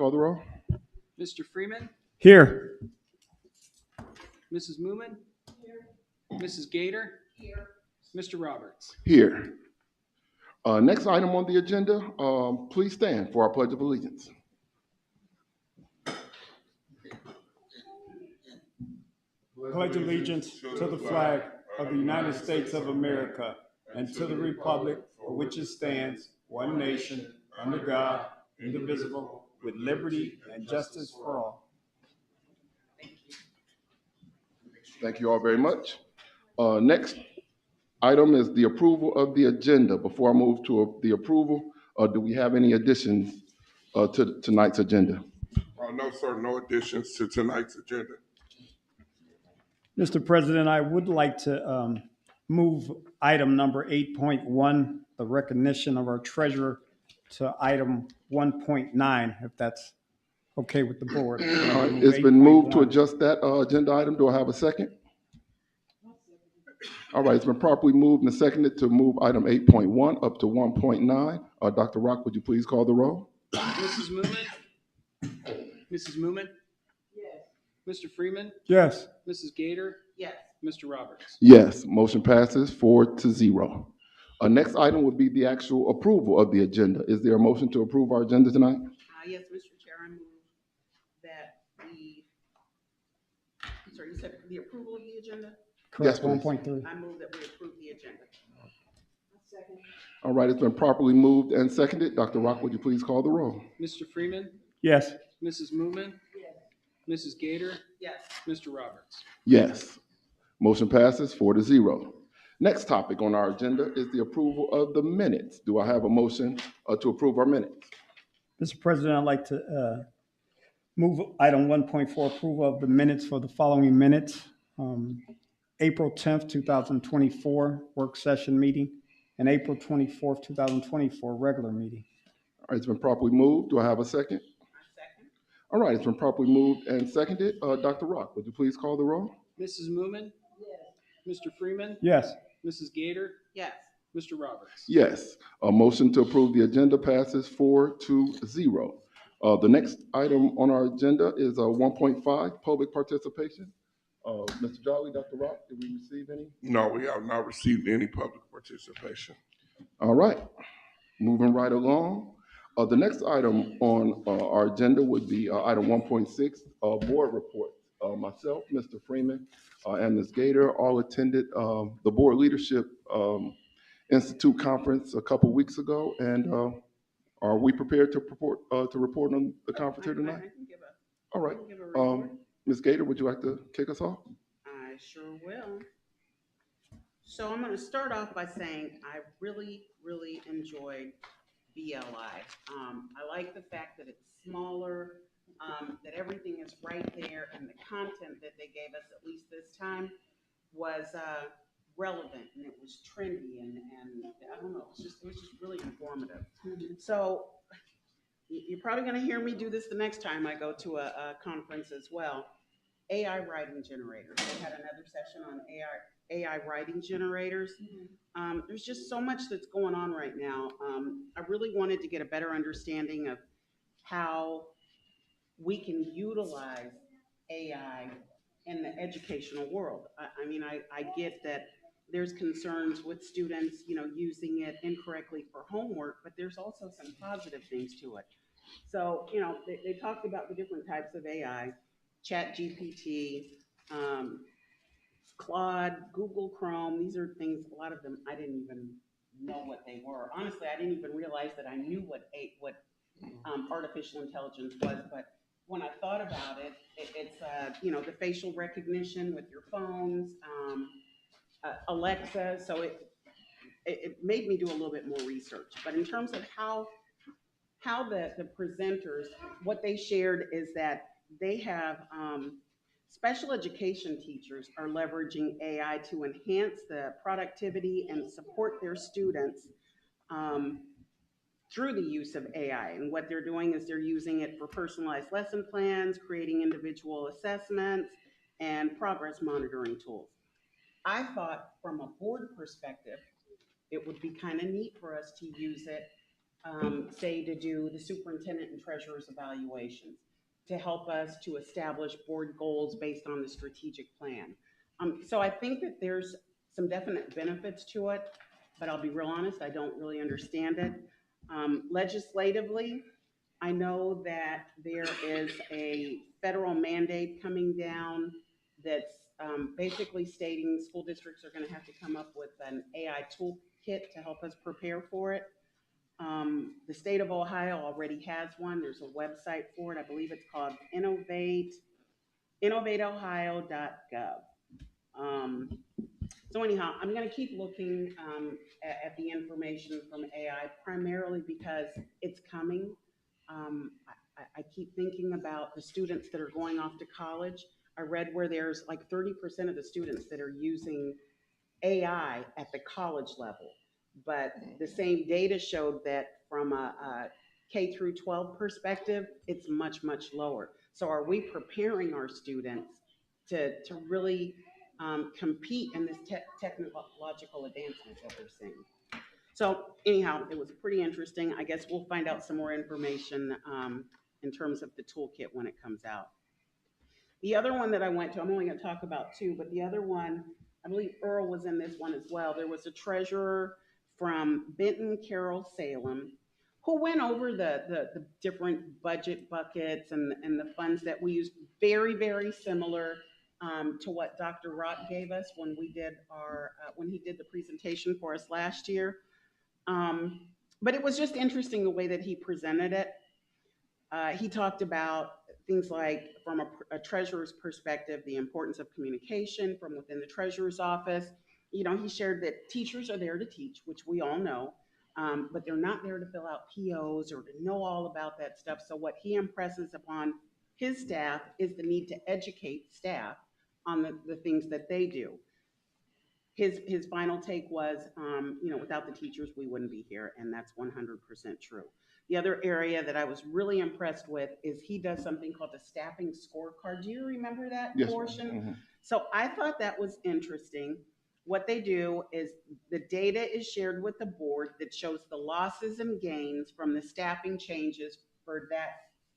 call the roll? Mr. Freeman, Here. Mrs. Moomin, Mrs. Gator, Mr. Roberts. Here. Next item on the agenda, please stand for our Pledge of Allegiance. Pledge allegiance to the flag of the United States of America and to the republic for which it stands, one nation, under God, indivisible, with liberty and justice for all. Thank you all very much. Next item is the approval of the agenda. Before I move to the approval, do we have any additions to tonight's agenda? No, sir, no additions to tonight's agenda. Mr. President, I would like to move item number 8.1, the recognition of our treasurer, to item 1.9, if that's okay with the board. All right, it's been moved to adjust that agenda item. Do I have a second? All right, it's been properly moved and seconded to move item 8.1 up to 1.9. Dr. Rock, would you please call the roll? Mrs. Moomin, Mrs. Moomin, Yes. Mr. Freeman, Yes. Mrs. Gator, Yes. Mr. Roberts. Yes, motion passes 4-0. Next item would be the actual approval of the agenda. Is there a motion to approve our agenda tonight? Yes, Mr. Chair, I move that you said the approval of the agenda? Correct. Yes, please. 1.3. I move that we approve the agenda. Second. All right, it's been properly moved and seconded. Dr. Rock, would you please call the roll? Mr. Freeman, Yes. Mrs. Moomin, Yes. Mrs. Gator, Yes. Mr. Roberts. Yes. Motion passes 4-0. Next topic on our agenda is the approval of the minutes. Do I have a motion to approve our minutes? Mr. President, I'd like to move item 1.4, approval of the minutes for the following minutes. April 10th, 2024, work session meeting, and April 24th, 2024, regular meeting. All right, it's been properly moved. Do I have a second? Second. All right, it's been properly moved and seconded. Dr. Rock, would you please call the roll? Mrs. Moomin, Yes. Mr. Freeman, Yes. Mrs. Gator, Yes. Mr. Roberts. Yes. A motion to approve the agenda passes 4-0. The next item on our agenda is 1.5, public participation. Mr. Jolly, Dr. Rock, did we receive any? No, we have not received any public participation. All right, moving right along. The next item on our agenda would be item 1.6, board report. Myself, Mr. Freeman, and Ms. Gator all attended the Board Leadership Institute conference a couple weeks ago, and are we prepared to report on the conference here tonight? I can give All right. I can give a report. Ms. Gator, would you like to kick us off? I sure will. So I'm going to start off by saying I really, really enjoyed BLI. I like the fact that it's smaller, that everything is right there, and the content that they gave us, at least this time, was relevant, and it was trendy, and I don't know, it was just really informative. So you're probably going to hear me do this the next time I go to a conference as well. AI writing generators. They had another session on AI writing generators. There's just so much that's going on right now. I really wanted to get a better understanding of how we can utilize AI in the educational world. I mean, I get that there's concerns with students, using it incorrectly for homework, but there's also some positive things to it. So, they talked about the different types of AI, ChatGPT, Claude, Google Chrome. These are things, a lot of them, I didn't even know what they were. Honestly, I didn't even realize that I knew what artificial intelligence was, but when I thought about it, it's the facial recognition with your phones, Alexa. So it made me do a little bit more research. But in terms of how the presenters, what they shared is that they have special education teachers are leveraging AI to enhance the productivity and support their students through the use of AI. And what they're doing is they're using it for personalized lesson plans, creating individual assessments, and progress monitoring tools. I thought from a board perspective, it would be kind of neat for us to use it say to do the superintendent and treasurer's evaluations to help us to establish board goals based on the strategic plan. So I think that there's some definite benefits to it, but I'll be real honest, I don't really understand it. Legislatively, I know that there is a federal mandate coming down that's basically stating school districts are going to have to come up with an AI toolkit to help us prepare for it. The state of Ohio already has one. There's a website for it. I believe it's called innovateohio.gov. So anyhow, I'm going to keep looking at the information from AI primarily because it's coming. I keep thinking about the students that are going off to college. I read where there's like 30% of the students that are using AI at the college level. But the same data showed that from a K through 12 perspective, it's much, much lower. So are we preparing our students to really compete in this technological advancement that we're seeing? So anyhow, it was pretty interesting. I guess we'll find out some more information in terms of the toolkit when it comes out. The other one that I went to, I'm only going to talk about two, but the other one, I believe Earl was in this one as well. There was a treasurer from Benton, Carroll, Salem, who went over the different budget buckets and the funds that we use. Very, very similar to what Dr. Rock gave us when we did when he did the presentation for us last year. But it was just interesting the way that he presented it. He talked about things like, from a treasurer's perspective, the importance of communication from within the treasurer's office. You know, he shared that teachers are there to teach, which we all know, but they're not there to fill out POs or to know all about that stuff. So what he impresses upon his staff is the need to educate staff on the things that they do. His final take was, you know, without the teachers, we wouldn't be here, and that's 100% true. The other area that I was really impressed with is he does something called the staffing scorecard. Do you remember that portion? Mm-hmm. So I thought that was interesting. What they do is the data is shared with the board that shows the losses and gains from the staffing changes for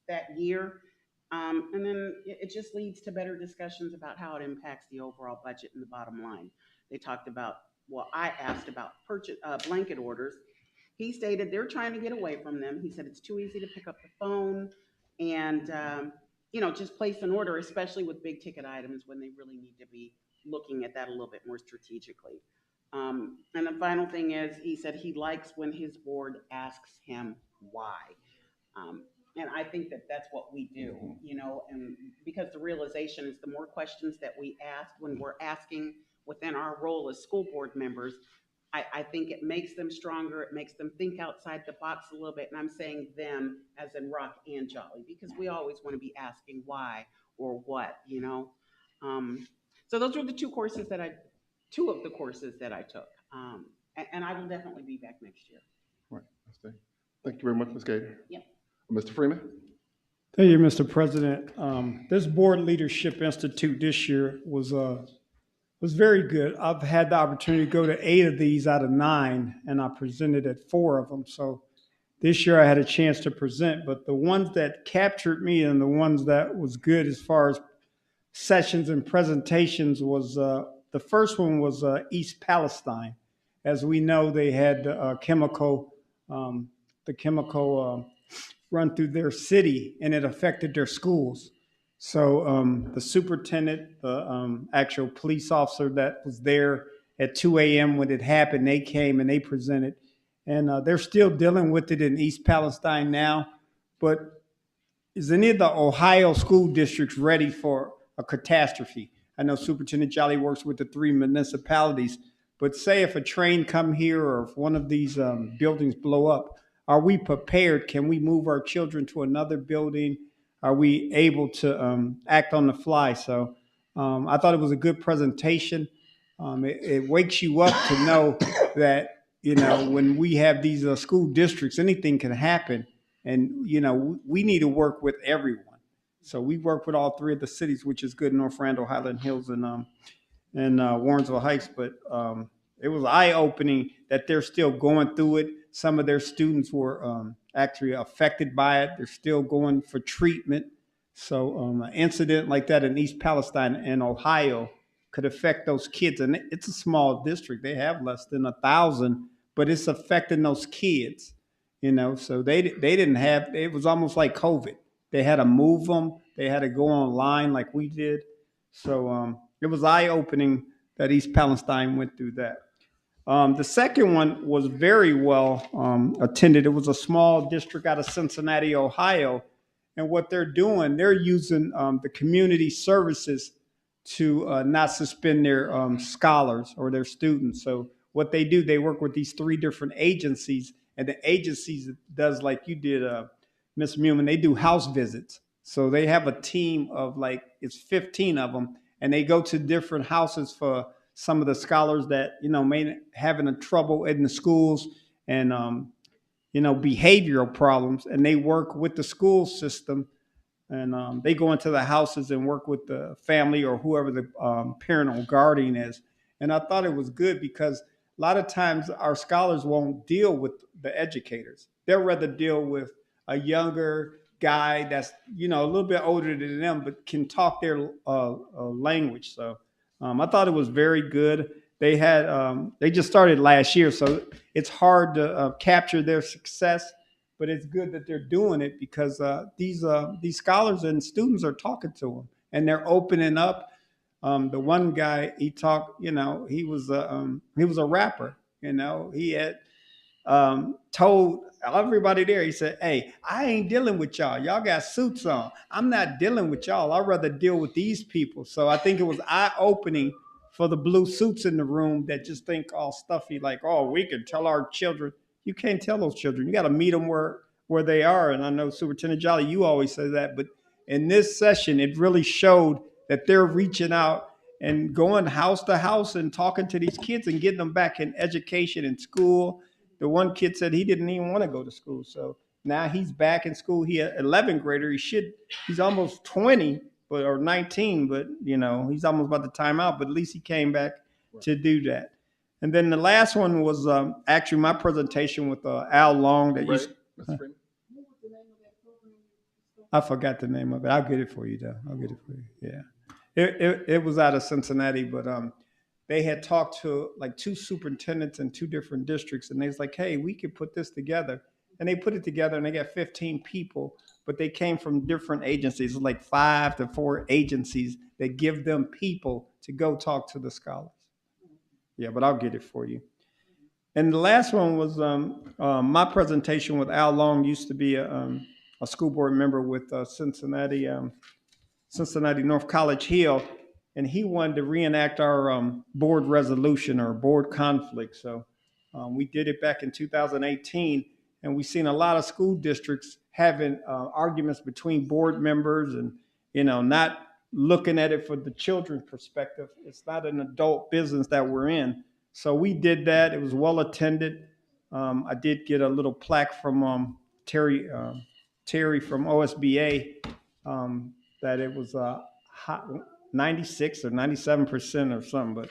that year. And then it just leads to better discussions about how it impacts the overall budget and the bottom line. They talked about, well, I asked about blanket orders. He stated they're trying to get away from them. He said it's too easy to pick up the phone and, you know, just place an order, especially with big ticket items when they really need to be looking at that a little bit more strategically. And the final thing is, he said he likes when his board asks him why. And I think that that's what we do, you know, and because the realization is the more questions that we ask when we're asking within our role as school board members, I think it makes them stronger. It makes them think outside the box a little bit. And I'm saying them as in Rock and Jolly, because we always want to be asking why or what, you know. So those were the two of the courses that I took. And I will definitely be back next year. Right. Thank you very much, Ms. Gator. Yep. Mr. Freeman? Thank you, Mr. President. This Board Leadership Institute this year was very good. I've had the opportunity to go to 8 of these out of 9, and I presented at 4 of them. So this year I had a chance to present, but the ones that captured me and the ones that was good as far as sessions and presentations was the first one was East Palestine. As we know, they had the chemical run through their city, and it affected their schools. So the superintendent, the actual police officer that was there at 2 a.m. when it happened, they came and they presented. And they're still dealing with it in East Palestine now. But is any of the Ohio school districts ready for a catastrophe? I know Superintendent Jolly works with the 3 municipalities. But say if a train come here or if one of these buildings blow up, are we prepared? Can we move our children to another building? Are we able to act on the fly? So I thought it was a good presentation. It wakes you up to know that, you know, when we have these school districts, anything can happen. And, you know, we need to work with everyone. So we work with all 3 of the cities, which is good, North Randall, Highland Hills, and Warrensville Heights. But it was eye-opening that they're still going through it. some of their students were actually affected by it. They're still going for treatment. So an incident like that in East Palestine and Ohio could affect those kids. And it's a small district. They have less than 1,000, but it's affecting those kids, so they didn't have, it was almost like COVID. They had to move them. They had to go online like we did. So it was eye-opening that East Palestine went through that. The second one was very well attended. It was a small district out of Cincinnati, Ohio. And what they're doing, they're using the community services to not suspend their scholars or their students. So what they do, they work with these 3 different agencies, and the agencies does like you did, Ms. Muman, they do house visits. So they have a team of it's 15 of them, and they go to different houses for some of the scholars that, may having a trouble in the schools and, behavioral problems, and they work with the school system, and they go into the houses and work with the family or whoever the parental guardian is. And I thought it was good because a lot of times our scholars won't deal with the educators. They'll rather deal with a younger guy that's, a little bit older than them, but can talk their language. So I thought it was very good. They had they just started last year, so it's hard to capture their success, but it's good that they're doing it because these scholars and students are talking to them and they're opening up. The one guy, he talked, he was a rapper. He had told everybody there, he said, "Hey, I ain't dealing with y'all. Y'all got suits on. I'm not dealing with y'all. I'd rather deal with these people." So I think it was eye-opening for the blue suits in the room that just think all stuffy, like, "Oh, we can tell our children." You can't tell those children. You got to meet them where they are. And I know Superintendent Jolly, you always say that, but in this session, it really showed that they're reaching out and going house to house and talking to these kids and getting them back in education and school. The one kid said he didn't even want to go to school. So now he's back in school. He an 11th grader. He's almost 20 or 19, but he's almost about to time out, but at least he came back to do that. And then the last one was actually my presentation with Al Long. Mr. Freeman? I forgot the name of it. I'll get it for you, though. I'll get it for you. Yeah. It was out of Cincinnati, but they had talked to like 2 superintendents in 2 different districts, and they was like, "Hey, we could put this together." And they put it together, and they got 15 people, but they came from different agencies, like 5 to 4 agencies that give them people to go talk to the scholars. Yeah, but I'll get it for you. And the last one was my presentation with Al Long. Used to be a school board member with Cincinnati North College Hill, and he wanted to reenact our board resolution or board conflict. So we did it back in 2018, and we've seen a lot of school districts having arguments between board members and, not looking at it for the children's perspective. It's not an adult business that we're in. So we did that. It was well attended. I did get a little plaque from Terry from OSBA that it was 96 or 97% or something, but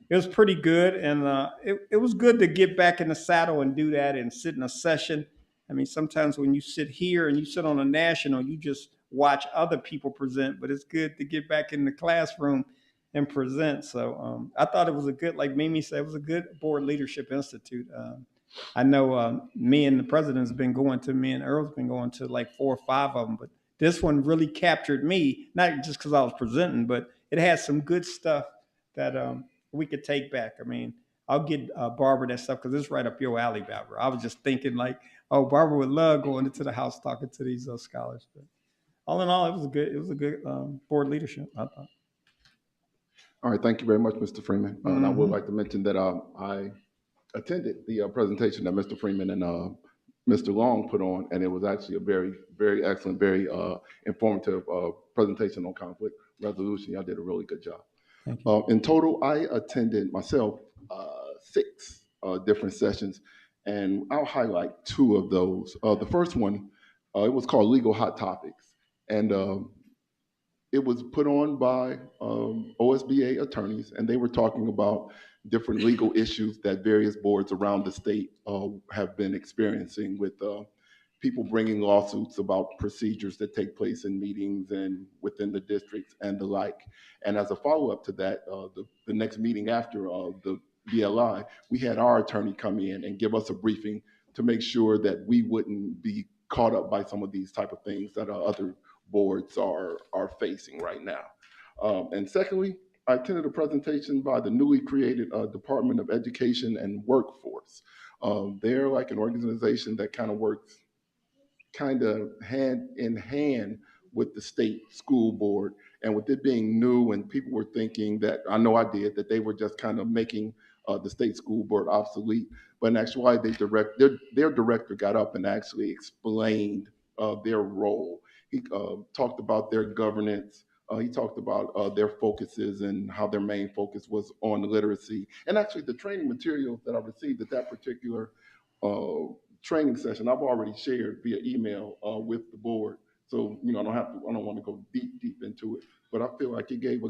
it was pretty good. And it was good to get back in the saddle and do that and sit in a session. I mean, sometimes when you sit here and you sit on a national, you just watch other people present, but it's good to get back in the classroom and present. So I thought it was a good, like Mimi said, it was a good board leadership institute. I know me and the president's been going to, me and Earl's been going to like 4 or 5 of them, but this one really captured me, not just because I was presenting, but it had some good stuff that we could take back. I mean, I'll get Barbara that stuff because it's right up your alley, Barbara. I was just thinking like, oh, Barbara would love going into the house talking to these scholars. But all in all, it was a good board leadership, I thought. All right, thank you very much, Mr. Freeman. And I would like to mention that I attended the presentation that Mr. Freeman and Mr. Long put on, and it was actually a very, very excellent, very informative presentation on conflict resolution. Y'all did a really good job. Thank you. In total, I attended myself 6 different sessions, and I'll highlight 2 of those. The first one, it was called Legal Hot Topics, and it was put on by OSBA attorneys, and they were talking about different legal issues that various boards around the state have been experiencing with people bringing lawsuits about procedures that take place in meetings and within the districts and the like. And as a follow-up to that, the next meeting after the BLI, we had our attorney come in and give us a briefing to make sure that we wouldn't be caught up by some of these type of things that other boards are facing right now. And secondly, I attended a presentation by the newly created Department of Education and Workforce. They're like an organization that kind of works kind of hand in hand with the state school board. And with it being new, and people were thinking that, I know I did, that they were just kind of making the state school board obsolete. But in actuality, their director got up and actually explained their role. He talked about their governance. He talked about their focuses and how their main focus was on literacy. And actually, the training materials that I received at that particular training session, I've already shared via email with the board. So, I don't want to go deep into it, but I feel like it gave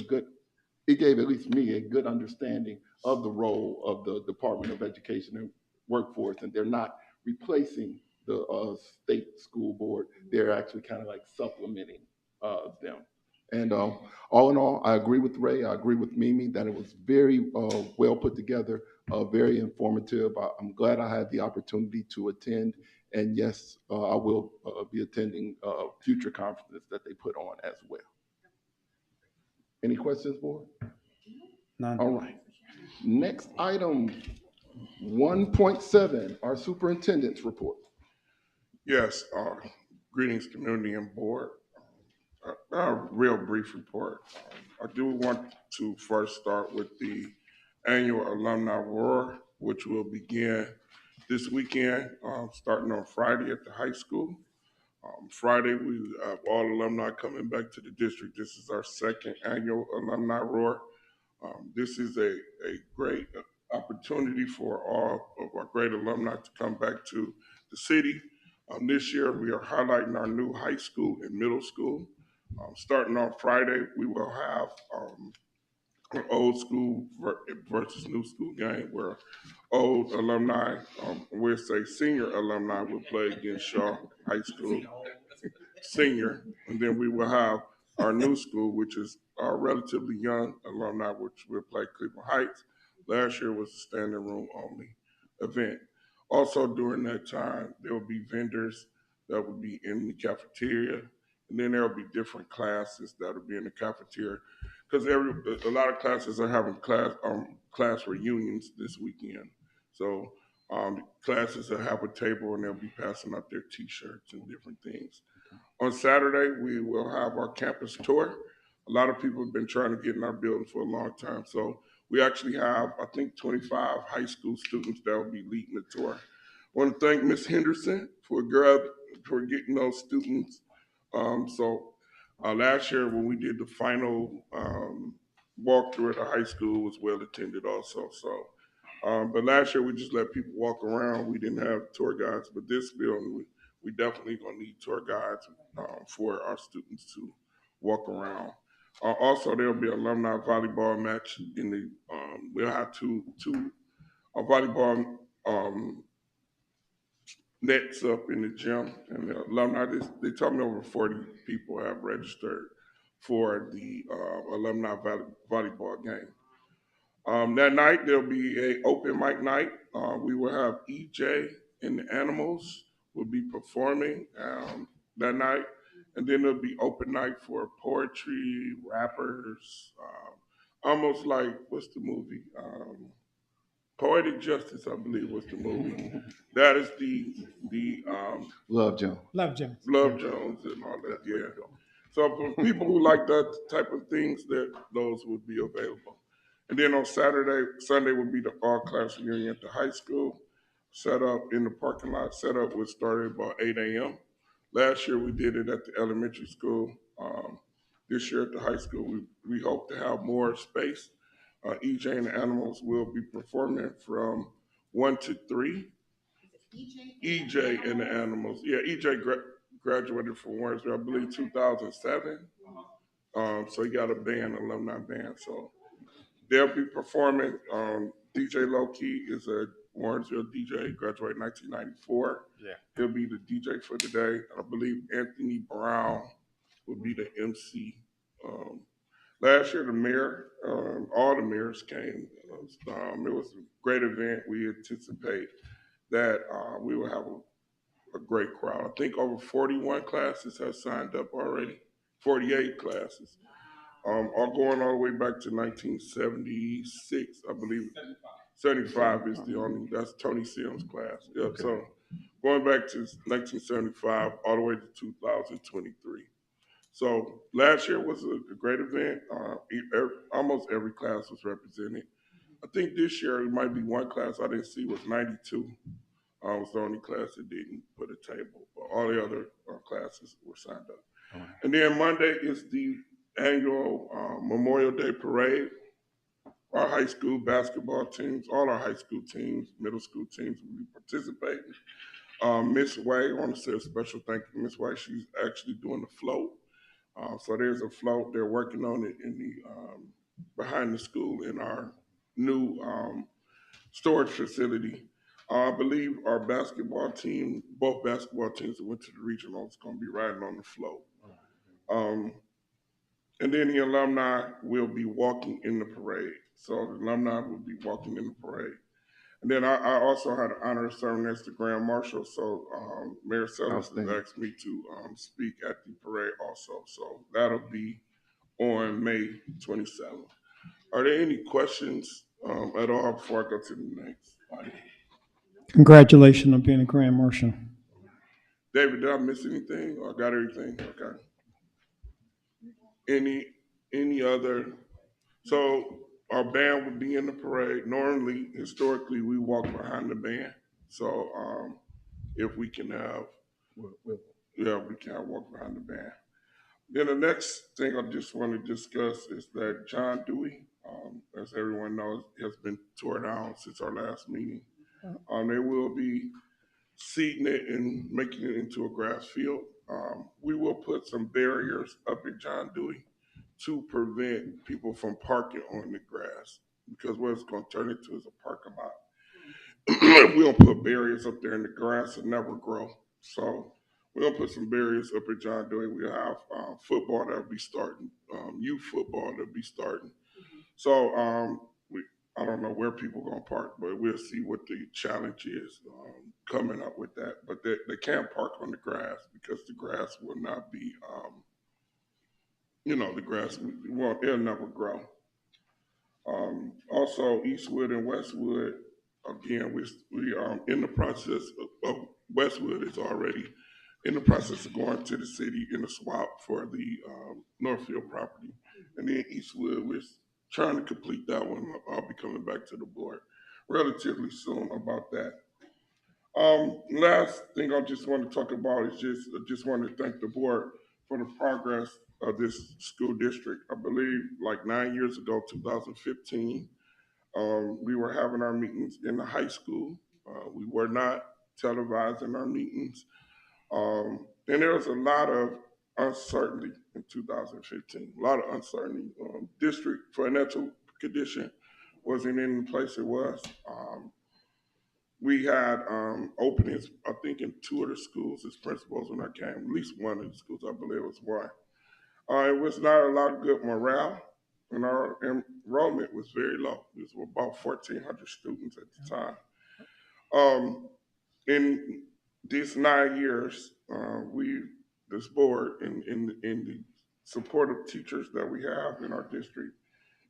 at least me a good understanding of the role of the Department of Education and Workforce. And they're not replacing the state school board. They're actually kind of like supplementing them. And all in all, I agree with Ray. I agree with Mimi that it was very well put together, very informative. I'm glad I had the opportunity to attend. And yes, I will be attending future conferences that they put on as well. Any questions, board? None. All right. Next item, 1.7, our superintendent's report. Yes, greetings, community and board. A real brief report. I do want to first start with the annual alumni roar, which will begin this weekend, starting on Friday at the high school. Friday, we have all alumni coming back to the district. This is our second annual alumni roar. This is a great opportunity for all of our great alumni to come back to the city. This year, we are highlighting our new high school and middle school. Starting on Friday, we will have an old school versus new school game where old alumni, we'll say senior alumni, will play against Shaw High School senior, and then we will have our new school, which is our relatively young alumni, which will play Cleveland Heights. Last year was a standing room only event. Also during that time, there will be vendors that will be in the cafeteria, and then there will be different classes that will be in the cafeteria, because a lot of classes are having class reunions this weekend. So classes will have a table and they'll be passing out their T-shirts and different things. On Saturday, we will have our campus tour. A lot of people have been trying to get in our building for a long time. So we actually have, I think, 25 high school students that will be leading the tour. I want to thank Ms. Henderson for getting those students. Last year when we did the final walkthrough at the high school, it was well attended also. But last year we just let people walk around. We didn't have tour guides, but this building, we definitely gonna need tour guides for our students to walk around. Also, there'll be an alumni volleyball match in the. We'll have two volleyball nets up in the gym, and the alumni. They told me over 40 people have registered for the alumni volleyball game. That night there'll be a open mic night. We will have EJ and the Animals will be performing that night, and then there'll be open night for poetry, rappers, almost like what's the movie? Poetic Justice, I believe, was the movie. That is the Love Jones. Love Jones. Love Jones and all that. Yeah. So for people who like that type of things, that those would be available. And then on Sunday would be the all-class reunion at the high school. Set up in the parking lot. Set up was started about 8 a.m. Last year we did it at the elementary school. This year at the high school, we hope to have more space. EJ and the Animals will be performing from 1 to 3. EJ and the Animals. Yeah, EJ graduated from Warrensville, I believe, 2007. So he got a band, alumni band. So they'll be performing DJ Low Key is a Warrensville DJ, graduated 1994. Yeah. He'll be the DJ for today. I believe Anthony Brown will be the MC. Um, Last year, the mayor, all the mayors came. It was a great event. We anticipate that we will have a great crowd. I think over 41 classes have signed up already, 48 classes. All going all the way back to 1976, I believe. 75 is the only, that's Tony Sims' class. Yep, Okay. so going back to 1975 all the way to 2023. So last year was a great event. Almost every class was represented. I think this year it might be one class I didn't see was 92. Was the only class that didn't put a table, but all the other classes were signed up. All right. And then Monday is the annual Memorial Day Parade. Our high school basketball teams, all our high school teams, middle school teams will be participating. Miss Way, I want to say a special thank you to Miss Way. She's actually doing the float. So there's a float. They're working on it in the behind the school in our new storage facility. I believe our basketball team, both basketball teams that went to the regionals, going to be riding on the float. And then the alumni will be walking in the parade. So the alumni will be walking in the parade. And then I also had the honor of serving as the Grand Marshal. So Mayor Sellers has asked me to speak at the parade also. So that'll be on May 27th. Are there any questions at all before I go to the next item? Congratulations on being a Grand Marshal. David, did I miss anything? I got everything? Okay. Any other? So our band would be in the parade. Normally, historically, we walk behind the band. So if we can have, we can walk behind the band. Then the next thing I just want to discuss is that John Dewey, as everyone knows, has been torn down since our last meeting. They will be seeding it and making it into a grass field. We will put some barriers up at John Dewey to prevent people from parking on the grass, because what it's going to turn into is a parking lot. If we don't put barriers up there, and the grass will never grow. So we're going to put some barriers up at John Dewey. We'll have football that'll be starting, youth football that'll be starting. So I don't know where people are going to park, but we'll see what the challenge is coming up with that. But they can't park on the grass, because the grass will not be, the grass, it'll never grow. Also, Eastwood and Westwood, again, we are in the process of Westwood is already in the process of going to the city in a swap for the Northfield property. And then Eastwood, we're trying to complete that one. I'll be coming back to the board relatively soon about that. Last thing I just want to talk about is I just want to thank the board for the progress of this school district. I believe like 9 years ago, 2015, we were having our meetings in the high school. We were not televising our meetings. And there was a lot of uncertainty in 2015, a lot of uncertainty. District financial condition wasn't in the place it was. We had openings, I think, in 2 of the schools as principals when I came, at least one of the schools, I believe it was one. It was not a lot of good morale, and our enrollment was very low. It was about 1,400 students at the time. In these 9 years, this board, in the supportive teachers that we have in our district,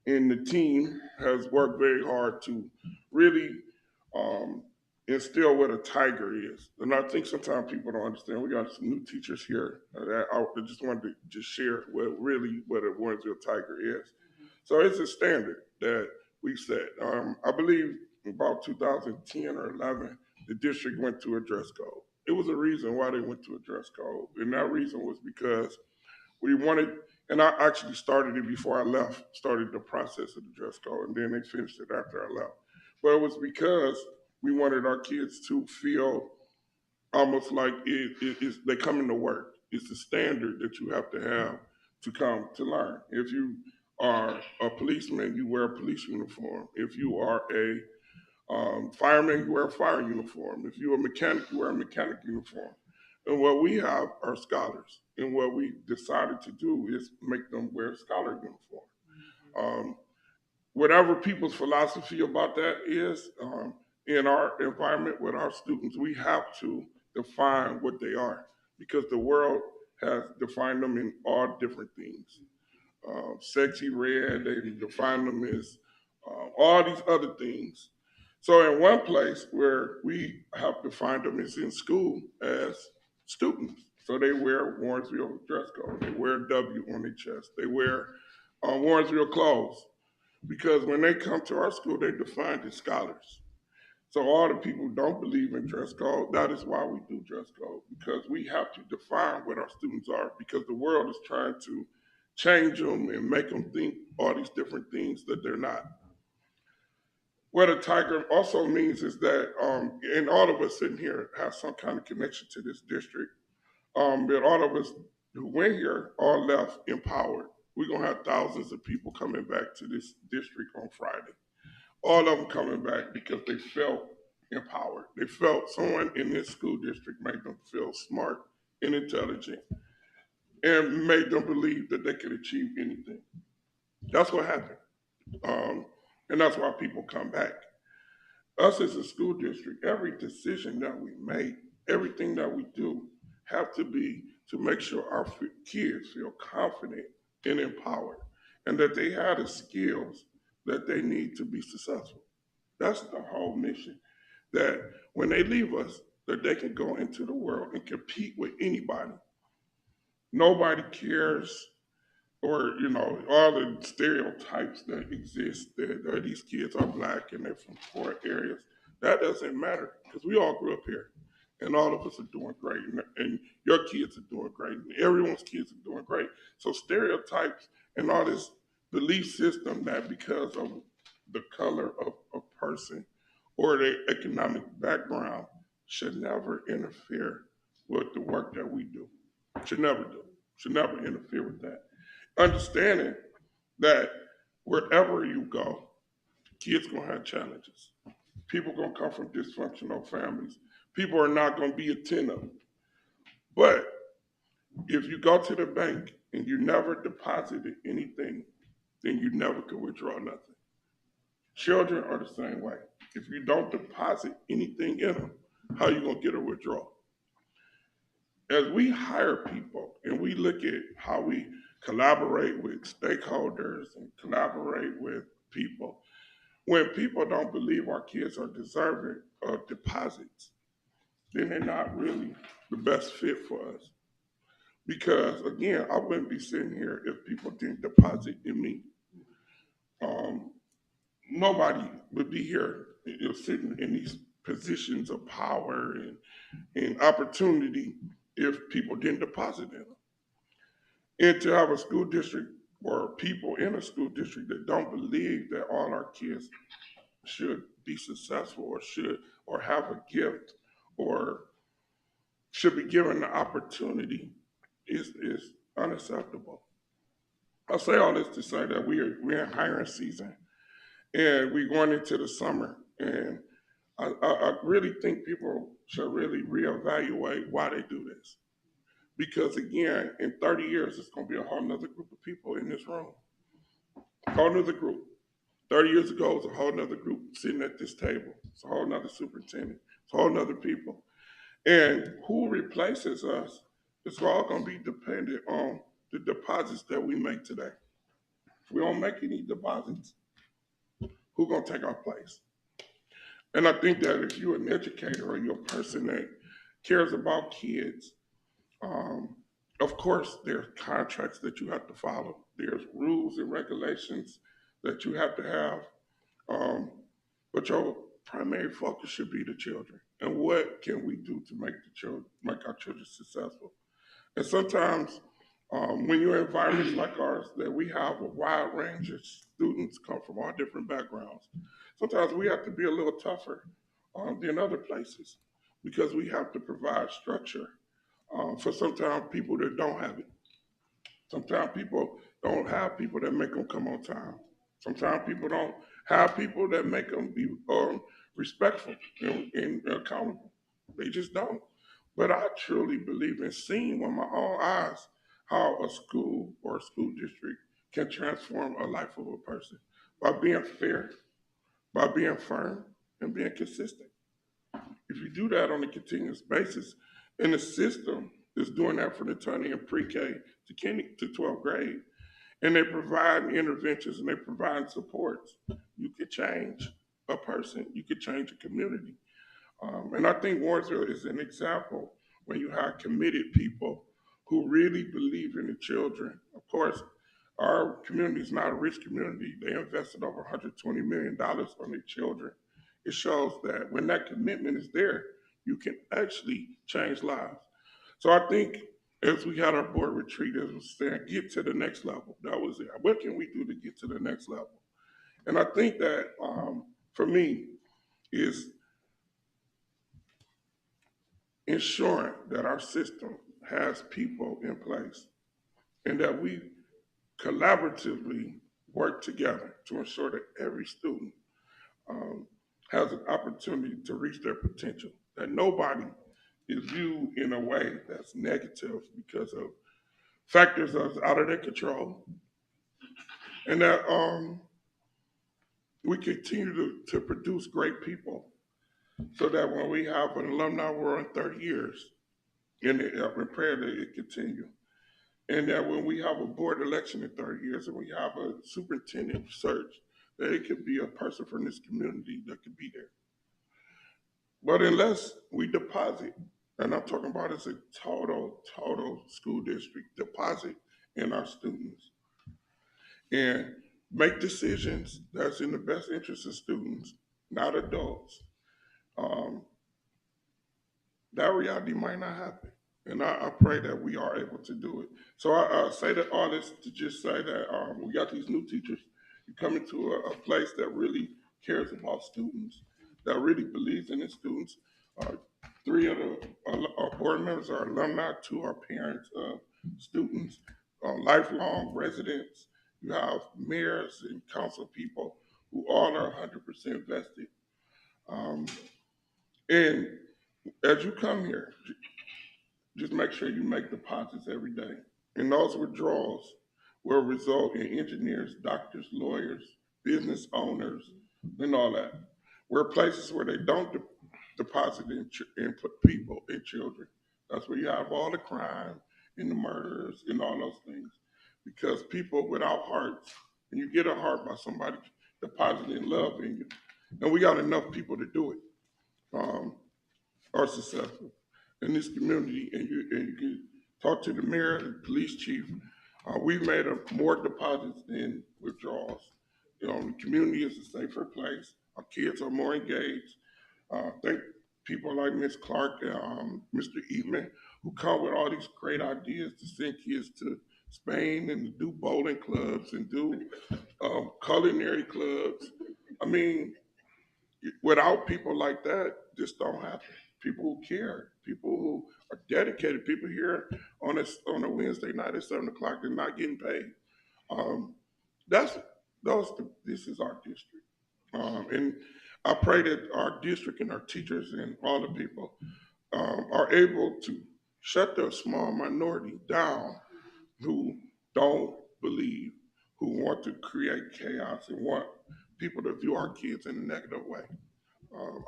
and the team has worked very hard to really instill what a tiger is. And I think sometimes people don't understand. We got some new teachers here. I just wanted to just share what a Warrensville tiger is. So it's a standard that we set. I believe about 2010 or 11, the district went to a dress code. It was a reason why they went to a dress code. And that reason was because we wanted, and I actually started it before I left, started the process of the dress code, and then they finished it after I left. But it was because we wanted our kids to feel almost like they coming to work. It's a standard that you have to have to come to learn. If you are a policeman, you wear a police uniform. If you are a Firemen, you wear a fire uniform. If you're a mechanic, you wear a mechanic uniform. And what we have are scholars. And what we decided to do is make them wear a scholar uniform. Um, Whatever people's philosophy about that is, in our environment with our students, we have to define what they are because the world has defined them in all different things. Sexy red, they define them as all these other things. So in one place where we have defined them is in school as students. So they wear Warrensville dress code. They wear a W on their chest. They wear Warrensville clothes because when they come to our school, they're defined as scholars. So all the people who don't believe in dress code, that is why we do dress code, because we have to define what our students are because the world is trying to change them and make them think all these different things that they're not. What a tiger also means is that, and all of us sitting here have some kind of connection to this district, but all of us who went here all left empowered. We're gonna have thousands of people coming back to this district on Friday. All of them coming back because they felt empowered. They felt someone in this school district made them feel smart and intelligent and made them believe that they could achieve anything. That's what happened. And that's why people come back. Us as a school district, every decision that we make, everything that we do, have to be to make sure our kids feel confident and empowered and that they have the skills that they need to be successful. That's the whole mission. That when they leave us, that they can go into the world and compete with anybody. Nobody cares, or all the stereotypes that exist that these kids are black and they're from poor areas. That doesn't matter because we all grew up here, and all of us are doing great, and your kids are doing great, and everyone's kids are doing great. So stereotypes and all this belief system that because of the color of a person or their economic background should never interfere with the work that we do. Should never do. Should never interfere with that. Understanding that wherever you go, kids gonna have challenges. People gonna come from dysfunctional families. People are not gonna be attentive. But if you go to the bank and you never deposited anything, then you never could withdraw nothing. Children are the same way. If you don't deposit anything in them, how you gonna get a withdrawal? As we hire people and we look at how we collaborate with stakeholders and collaborate with people, when people don't believe our kids are deserving of deposits, then they're not really the best fit for us. Because again, I wouldn't be sitting here if people didn't deposit in me. Um, Nobody would be here sitting in these positions of power and opportunity if people didn't deposit in them. And to have a school district or people in a school district that don't believe that all our kids should be successful or should or have a gift or should be given the opportunity is unacceptable. I say all this to say that we're in hiring season and we're going into the summer, and I really think people should really reevaluate why they do this. Because again, in 30 years, it's going to be a whole nother group of people in this room. A whole nother group. 30 years ago, it was a whole nother group sitting at this table. It's a whole nother superintendent. It's a whole nother people. And who replaces us is all going to be dependent on the deposits that we make today. If we don't make any deposits, who's going to take our place? And I think that if you're an educator or you're a person that cares about kids, of course, there's contracts that you have to follow. There's rules and regulations that you have to have. But your primary focus should be the children. And what can we do to make our children successful? And sometimes when you're in environments like ours, that we have a wide range of students come from all different backgrounds. Sometimes we have to be a little tougher than other places because we have to provide structure for sometimes people that don't have it. Sometimes people don't have people that make them come on time. Sometimes people don't have people that make them be respectful and accountable. They just don't. But I truly believe in seeing with my own eyes how a school or a school district can transform a life of a person by being fair, by being firm, and being consistent. If you do that on a continuous basis, and the system is doing that for the turning in pre-K to 12th grade, and they provide interventions and they provide supports, you could change a person, you could change a community. And I think Warrensville is an example when you have committed people who really believe in the children. Of course, our community is not a rich community. They invested over $120 million on their children. It shows that when that commitment is there, you can actually change lives. So I think as we had our board retreat, as was saying, get to the next level. That was it. What can we do to get to the next level? And I think that for me is ensuring that our system has people in place and that we collaboratively work together to ensure that every student has an opportunity to reach their potential, that nobody is viewed in a way that's negative because of factors that's out of their control, and that we continue to produce great people so that when we have an alumni war in 30 years, and in prayer that it continue, and that when we have a board election in 30 years and we have a superintendent search, that it could be a person from this community that could be there. But unless we deposit, and I'm talking about as a total school district, deposit in our students and make decisions that's in the best interest of students, not adults, um, that reality might not happen. And I pray that we are able to do it. So I say that all this to just say that we got these new teachers. You come into a place that really cares about students, that really believes in the students. Three of our board members are alumni, two are parents of students, lifelong residents. You have mayors and council people who all are 100% vested. Um, and as you come here, just make sure you make deposits every day. And those withdrawals will result in engineers, doctors, lawyers, business owners, and all that. We're places where they don't deposit in people and children. That's where you have all the crime and the murders and all those things. Because people without hearts, and you get a heart by somebody depositing love in you. And we got enough people to do it, are successful in this community, and you can talk to the mayor, the police chief. We've made more deposits than withdrawals. You know, the community is a safer place. Our kids are more engaged. Thank people like Ms. Clark and Mr. Eatman who come with all these great ideas to send kids to Spain and to do bowling clubs and do culinary clubs. I mean, without people like that, this don't happen. People who care, people who are dedicated, people here on a Wednesday night at 7 o'clock and not getting paid. Um, that's this is our district, and I pray that our district and our teachers and all the people are able to shut the small minority down who don't believe, who want to create chaos and want people to view our kids in a negative way.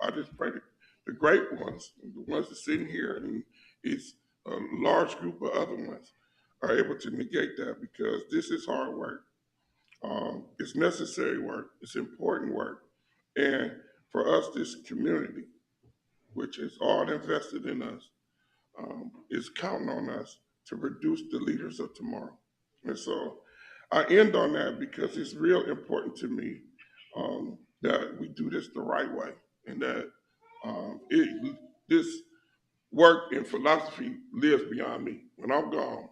I just pray that the great ones, the ones that sitting here, and it's a large group of other ones, are able to negate that because this is hard work. It's necessary work. It's important work. And for us, this community, which is all invested in us, is counting on us to produce the leaders of tomorrow. And so I end on that because it's real important to me that we do this the right way and that this work and philosophy lives beyond me. When I'm gone,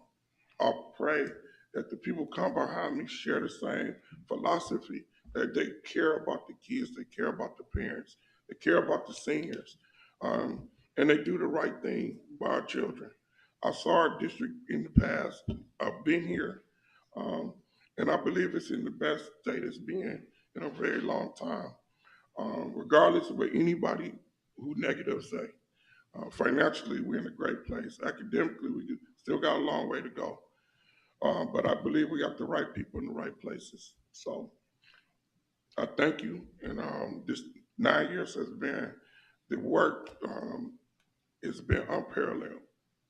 I'll pray that the people come behind me share the same philosophy, that they care about the kids, they care about the parents, they care about the seniors, and they do the right thing by our children. I saw our district in the past. I've been here, um, and I believe it's in the best state it's been in a very long time, regardless of what anybody who negative say. Financially, we're in a great place. Academically, we still got a long way to go. But I believe we got the right people in the right places. So I thank you. And this 9 years has been, the work has been unparalleled.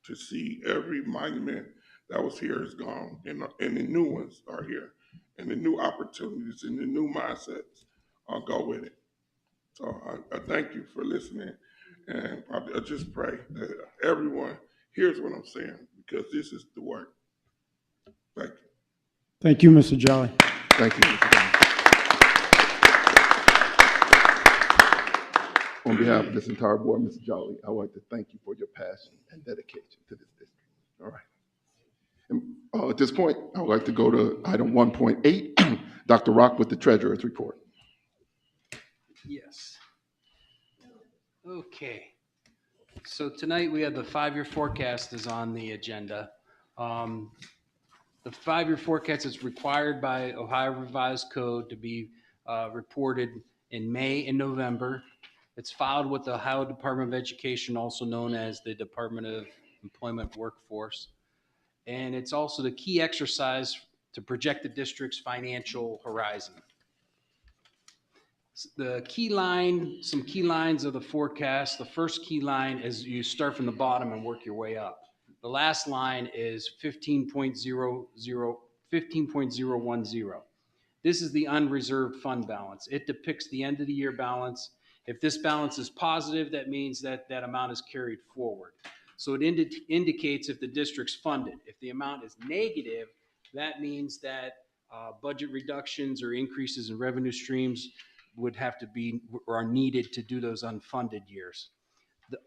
To see every monument that was here is gone, and the new ones are here, and the new opportunities and the new mindsets go with it. So I thank you for listening, and I just pray that everyone hears what I'm saying, because this is the work. Thank you. Thank you, Mr. Jolly. Thank you, Mr. Johnson. On behalf of this entire board, Mr. Jolly, I would like to thank you for your passion and dedication to this district. All right. And, at this point, I would like to go to item 1.8, Dr. Rock with the treasurer's report. Yes. Okay. So tonight we have the 5-year forecast is on the agenda. The 5-year forecast is required by Ohio Revised Code to be reported in May and November. It's filed with the Ohio Department of Education, also known as the Department of Employment Workforce. And it's also the key exercise to project the district's financial horizon. The key line, some key lines of the forecast. The first key line is you start from the bottom and work your way up. The last line is 15.010. This is the unreserved fund balance. It depicts the end of the year balance. If this balance is positive, that means that that amount is carried forward. So it indicates if the district's funded. If the amount is negative, that means that budget reductions or increases in revenue streams would have to be or are needed to do those unfunded years.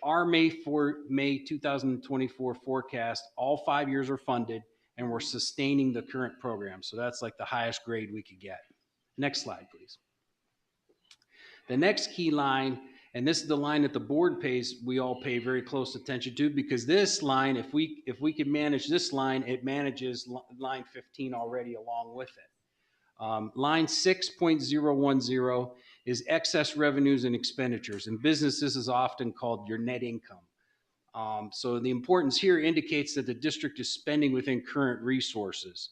Our May 2024 forecast, all 5 years are funded, and we're sustaining the current program. So that's like the highest grade we could get. Next slide, please. The next key line, and this is the line that the board we all pay very close attention to, because this line, if we can manage this line, it manages line 15 already along with it. Line 6.010 is excess revenues and expenditures. In business, this is often called your net income. So the importance here indicates that the district is spending within current resources.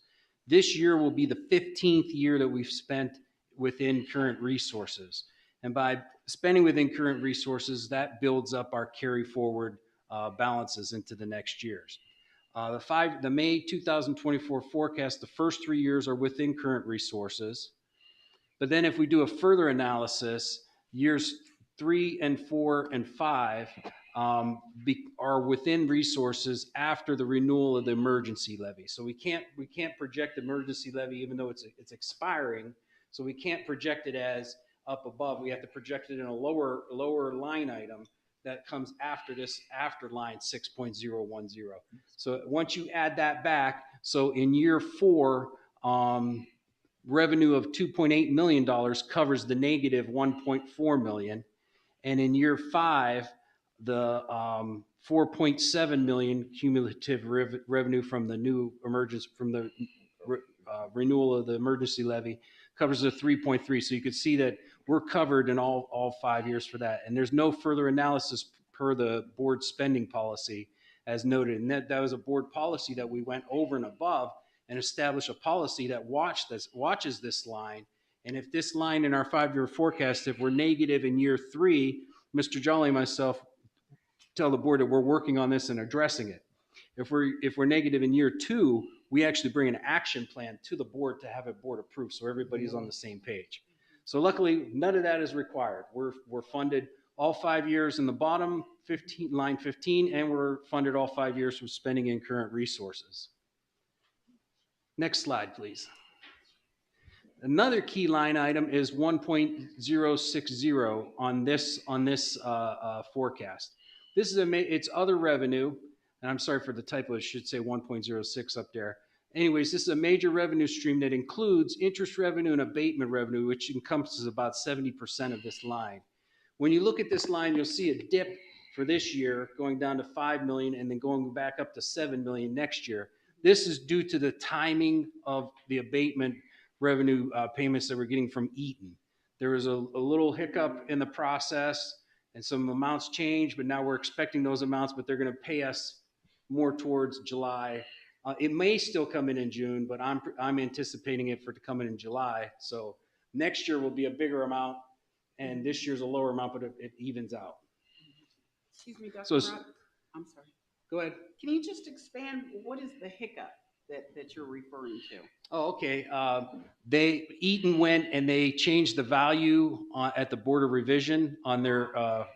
This year will be the 15th year that we've spent within current resources. And by spending within current resources, that builds up our carry forward balances into the next years. The May 2024 forecast, the first 3 years are within current resources. But then if we do a further analysis, years 3 and 4 and 5 are within resources after the renewal of the emergency levy. So we can't project the emergency levy even though it's expiring. So we can't project it as up above. We have to project it in a lower line item that comes after line 6.010. So once you add that back, so in year 4, revenue of $2.8 million covers the negative $1.4 million. And in year 5, the $4.7 million cumulative revenue from the new emergence, from the renewal of the emergency levy covers the 3.3. So you could see that we're covered in all 5 years for that. And there's no further analysis per the board spending policy as noted. And that was a board policy that we went over and above and established a policy that watches this line. And if this line in our 5-year forecast, if we're negative in year 3, Mr. Jolly and myself tell the board that we're working on this and addressing it. If we're negative in year 2, we actually bring an action plan to the board to have it board approved, so everybody's on the same page. So luckily, none of that is required. We're funded all 5 years in the bottom, line 15, and we're funded all 5 years from spending in current resources. Next slide, please. Another key line item is 1.060 on this forecast. This is it's other revenue, and I'm sorry for the typo. It should say 1.06 up there. Anyways, this is a major revenue stream that includes interest revenue and abatement revenue, which encompasses about 70% of this line. When you look at this line, you'll see a dip for this year going down to $5 million and then going back up to $7 million next year. This is due to the timing of the abatement revenue payments that we're getting from Eaton. There was a little hiccup in the process and some amounts changed, but now we're expecting those amounts, but they're going to pay us more towards July. It may still come in June, but I'm anticipating it to come in July. So next year will be a bigger amount, and this year's a lower amount, but it evens out. Excuse me, Dr. So it's- Rock, I'm sorry. Go ahead. Can you just expand, what is the hiccup that you're referring to? Oh, okay. Eaton went and they changed the value at the Board of Revision on their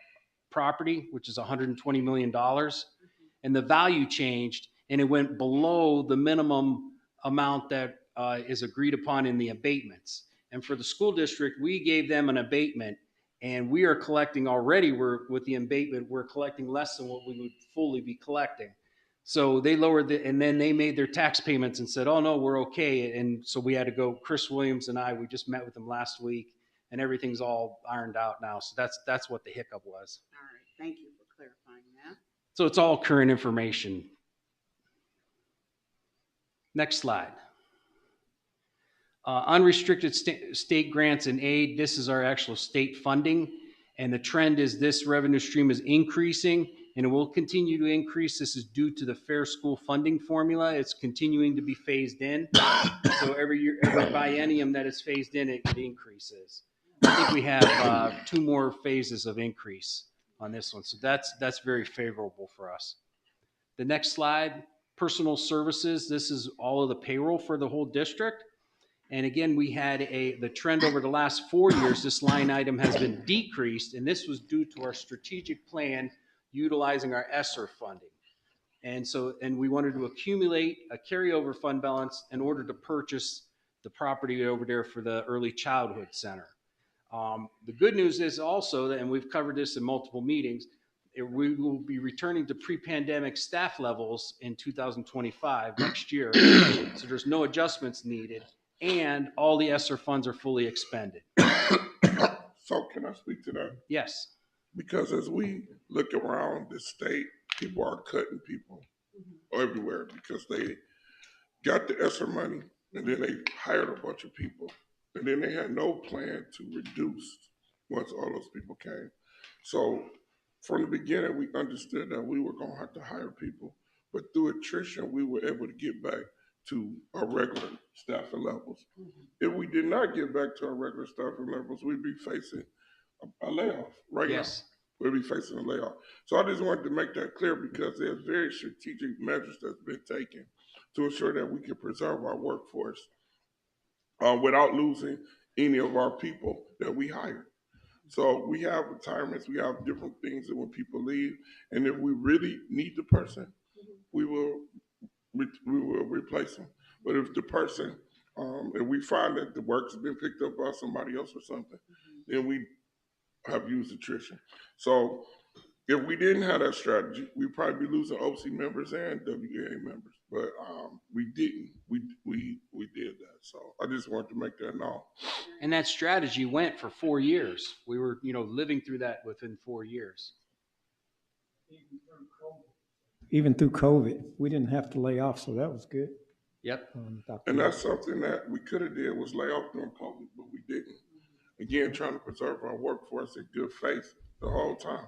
property, which is $120 million. And the value changed and it went below the minimum amount that is agreed upon in the abatements. And for the school district, we gave them an abatement and we are collecting already, with the abatement, we're collecting less than what we would fully be collecting. So they lowered and then they made their tax payments and said, oh no, we're okay. And so we had to go, Chris Williams and we just met with them last week and everything's all ironed out now. So that's what the hiccup was. All right, thank you for clarifying that. So it's all current information. Next slide. Unrestricted state grants and aid. This is our actual state funding. And the trend is this revenue stream is increasing and it will continue to increase. This is due to the fair school funding formula. It's continuing to be phased in. So every year, every biennium that is phased in, it increases. I think we have 2 more phases of increase on this one. So that's very favorable for us. The next slide, personal services. This is all of the payroll for the whole district. And again, we had the trend over the last 4 years, this line item has been decreased, and this was due to our strategic plan utilizing our ESSER funding. And we wanted to accumulate a carryover fund balance in order to purchase the property over there for the early childhood center. The good news is also that, and we've covered this in multiple meetings, we will be returning to pre-pandemic staff levels in 2025, next year. So there's no adjustments needed. And all the ESSER funds are fully expended. So can I speak to that? Yes. Because as we look around the state, people are cutting people everywhere because they got the ESSER money and then they hired a bunch of people. And then they had no plan to reduce once all those people came. So from the beginning, we understood that we were going to have to hire people. But through attrition, we were able to get back to our regular staffing levels. If we did not get back to our regular staffing levels, we'd be facing a layoff right now. We'd be facing a layoff. So I just wanted to make that clear because there's very strategic measures that's been taken to ensure that we can preserve our workforce without losing any of our people that we hire. So we have retirements, we have different things that when people leave, and if we really need the person, we will replace them. But if the person, if we find that the work's been picked up by somebody else or something, then we have used attrition. So if we didn't have that strategy, we'd probably be losing OC members and WEA members. But we didn't. We did that. So I just wanted to make that known. And that strategy went for 4 years. We were, living through that within 4 years. Even through COVID, we didn't have to lay off, so that was good. Yep. And that's something that we could have did was lay off during COVID, but we didn't. Again, trying to preserve our workforce in good faith the whole time.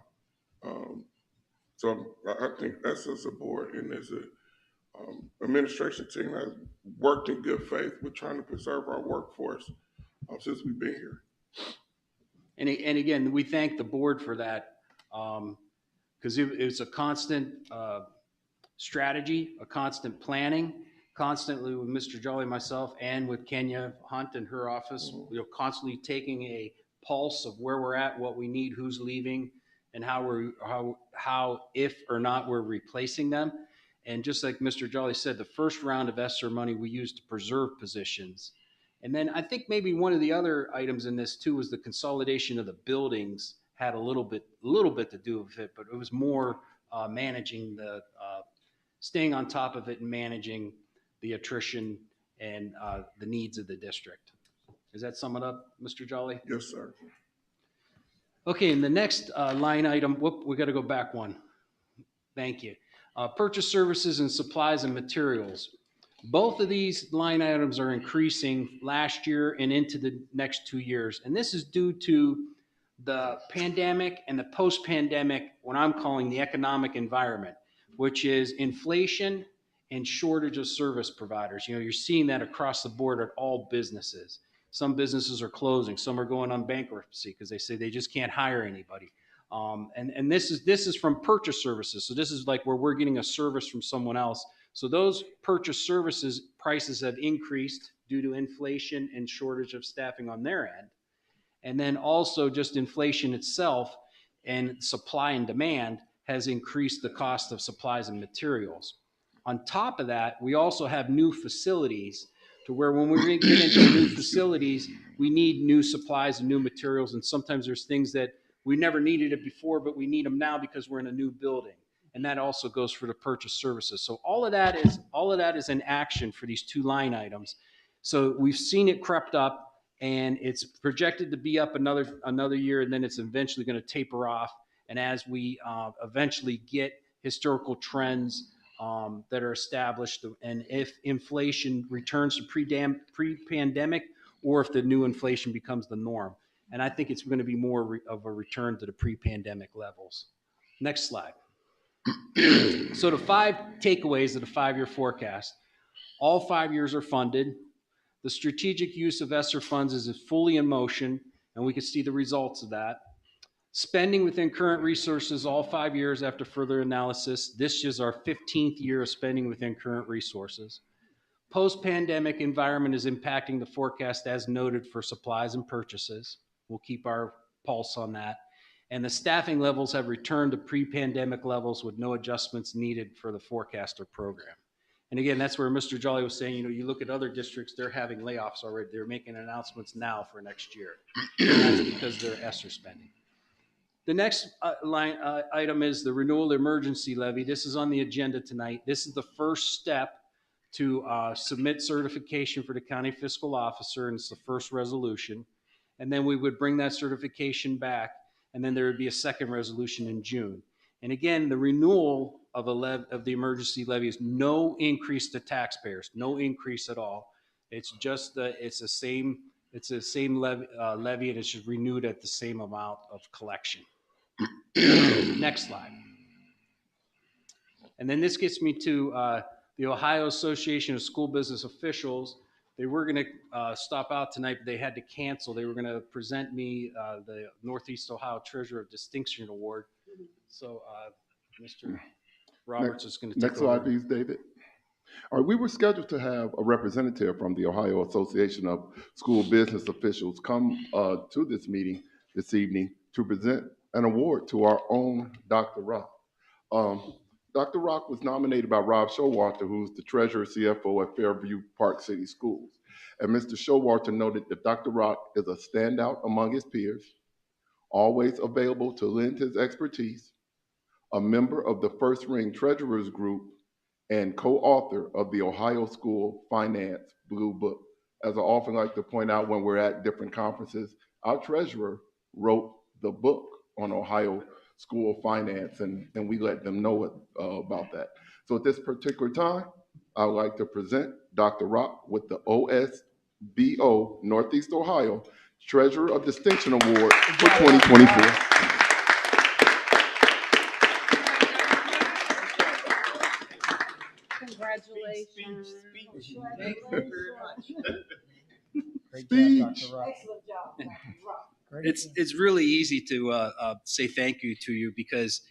So I think us as a board and as a administration team has worked in good faith with trying to preserve our workforce since we've been here. And again, we thank the board for that because it's a constant strategy, a constant planning, constantly with Mr. Jolly, myself, and with Kenya Hunt and her office, constantly taking a pulse of where we're at, what we need, who's leaving, and how if or not we're replacing them. And just like Mr. Jolly said, the first round of ESSER money we used to preserve positions. And then I think maybe one of the other items in this too was the consolidation of the buildings had a little bit to do with it, but it was more managing staying on top of it and managing the attrition and the needs of the district. Does that sum it up, Mr. Jolly? Yes, sir. Okay, and the next line item, we got to go back one. Thank you. Purchase services and supplies and materials. Both of these line items are increasing last year and into the next 2 years. And this is due to the pandemic and the post-pandemic, what I'm calling the economic environment, which is inflation and shortage of service providers. You know, you're seeing that across the board at all businesses. Some businesses are closing, some are going on bankruptcy because they say they just can't hire anybody. And this is from purchase services. So this is like where we're getting a service from someone else. So those purchase services prices have increased due to inflation and shortage of staffing on their end. And then also just inflation itself and supply and demand has increased the cost of supplies and materials. On top of that, we also have new facilities to where when we get into new facilities, we need new supplies and new materials. And sometimes there's things that we never needed it before, but we need them now because we're in a new building. And that also goes for the purchase services. So all of that is in action for these two line items. So we've seen it crept up, and it's projected to be up another year, and then it's eventually going to taper off. And as we eventually get historical trends that are established, and if inflation returns to pre-pandemic, or if the new inflation becomes the norm. And I think it's going to be more of a return to the pre-pandemic levels. Next slide. So the 5 takeaways of the 5-year forecast: all 5 years are funded. The strategic use of ESSER funds is fully in motion, and we can see the results of that. Spending within current resources all 5 years after further analysis. This is our 15th year of spending within current resources. Post-pandemic environment is impacting the forecast as noted for supplies and purchases. We'll keep our pulse on that. And the staffing levels have returned to pre-pandemic levels with no adjustments needed for the forecast or program. And again, that's where Mr. Jolly was saying, you know, you look at other districts, they're having layoffs already. They're making announcements now for next year. And that's because they're ESSER spending. The next item is the renewal emergency levy. This is on the agenda tonight. This is the first step to submit certification for the county fiscal officer, and it's the first resolution. And then we would bring that certification back, and then there would be a second resolution in June. And again, the renewal of the emergency levy is no increase to taxpayers, no increase at all. It's just it's the same levy, and it's just renewed at the same amount of collection. Next slide. And then this gets me to the Ohio Association of School Business Officials. They were going to stop out tonight, but they had to cancel. They were going to present me the Northeast Ohio Treasurer of Distinction Award. So Mr. Roberts is going to take Next slide, please, David. All right, we were scheduled to have a representative from the Ohio Association of School Business Officials come to this meeting this evening to present an award to our own Dr. Rock. Dr. Rock was nominated by Rob Showalter, who's the treasurer CFO at Fairview Park City Schools. And Mr. Showalter noted that Dr. Rock is a standout among his peers, always available to lend his expertise, a member of the First Ring Treasurers Group, and co-author of the Ohio School Finance Blue Book. As I often like to point out when we're at different conferences, our treasurer wrote the book on Ohio School Finance, and we let them know about that. So at this particular time, I would like to present Dr. Rock with the OSBO Northeast Ohio Treasurer of Distinction Award for 2024. Congratulations. Great Speech. job, Dr. Rock. Excellent job, Dr. Rock. It's really easy to say thank you to you, because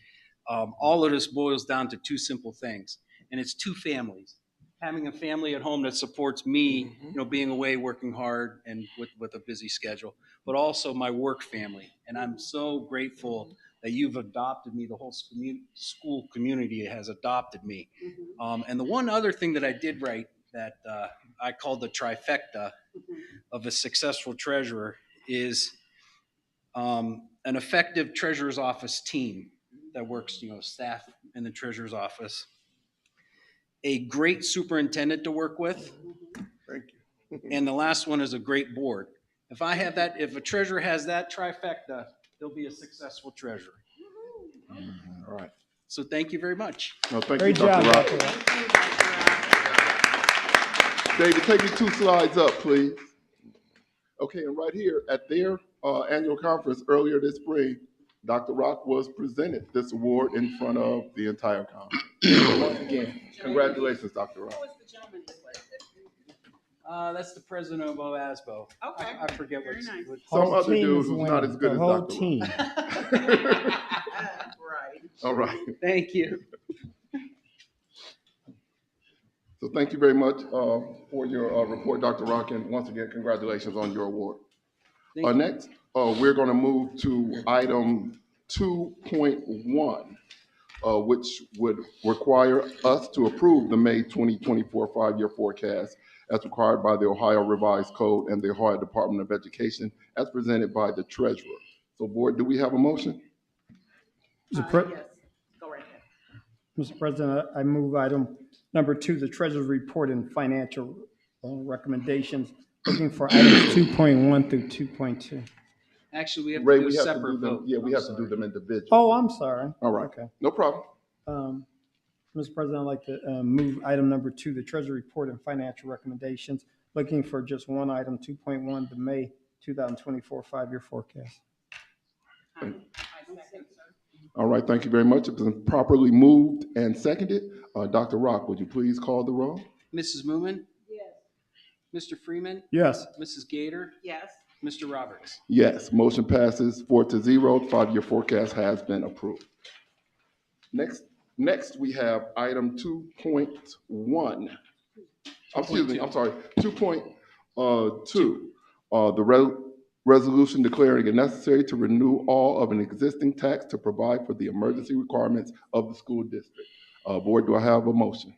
all of this boils down to two simple things, and it's two families. Having a family at home that supports me, you know, being away, working hard, and with a busy schedule, but also my work family. And I'm so grateful that you've adopted me. The whole school community has adopted me. And the one other thing that I did right that I called the trifecta of a successful treasurer is an effective treasurer's office team that works, you know, staff in the treasurer's office, a great superintendent to work with, Thank you. and the last one is a great board. If I have that, if a treasurer has that trifecta, they'll be a successful treasurer. All right. So thank you very much. No, thank Great you, Dr. job, Rock. Dr. Rock. Thank you, Dr. Rock. David, take me 2 slides up, please. Okay, and right here at their annual conference earlier this spring, Dr. Rock was presented this award in front of the entire conference. So once again, congratulations, Dr. Rock. Who was the gentleman you with? That's the president of OASBO. Okay. I forget Very what's. nice. what- Some Whole other team dude is who's winning. not as good The as whole Dr. team. Right. All right. Thank you. So thank you very much for your report, Dr. Rock, and once again, congratulations on your award. Thank you. Next, we're going to move to item 2.1, which would require us to approve the May 2024 5-year forecast as required by the Ohio Revised Code and the Ohio Department of Education as presented by the treasurer. So board, do we have a motion? Mr. Pre- Yes, go right ahead. Mr. President, I move item number 2, the treasurer's report and financial recommendations, looking for items 2.1 through 2.2. Actually, we have Ray, to do a we have to separate do them. vote. Yeah, we I'm have to do sorry. them individually. Oh, I'm sorry. All right. Okay. No problem. Mr. President, I'd like to move item number 2, the treasury report and financial recommendations, looking for just one item, 2.1, the May 2024 5-year forecast. I second, sir. All right, thank you very much. It's been properly moved and seconded. Dr. Rock, would you please call the roll? Mrs. Moomin, Yes. Mr. Freeman, Yes. Mrs. Gator, Yes. Mr. Roberts. Yes, motion passes 4-0. The 5-year forecast has been approved. Next we have item 2.1. Excuse me, I'm sorry, 2.2. The resolution declaring it necessary to renew all of an existing tax to provide for the emergency requirements of the school district. Board, do I have a motion?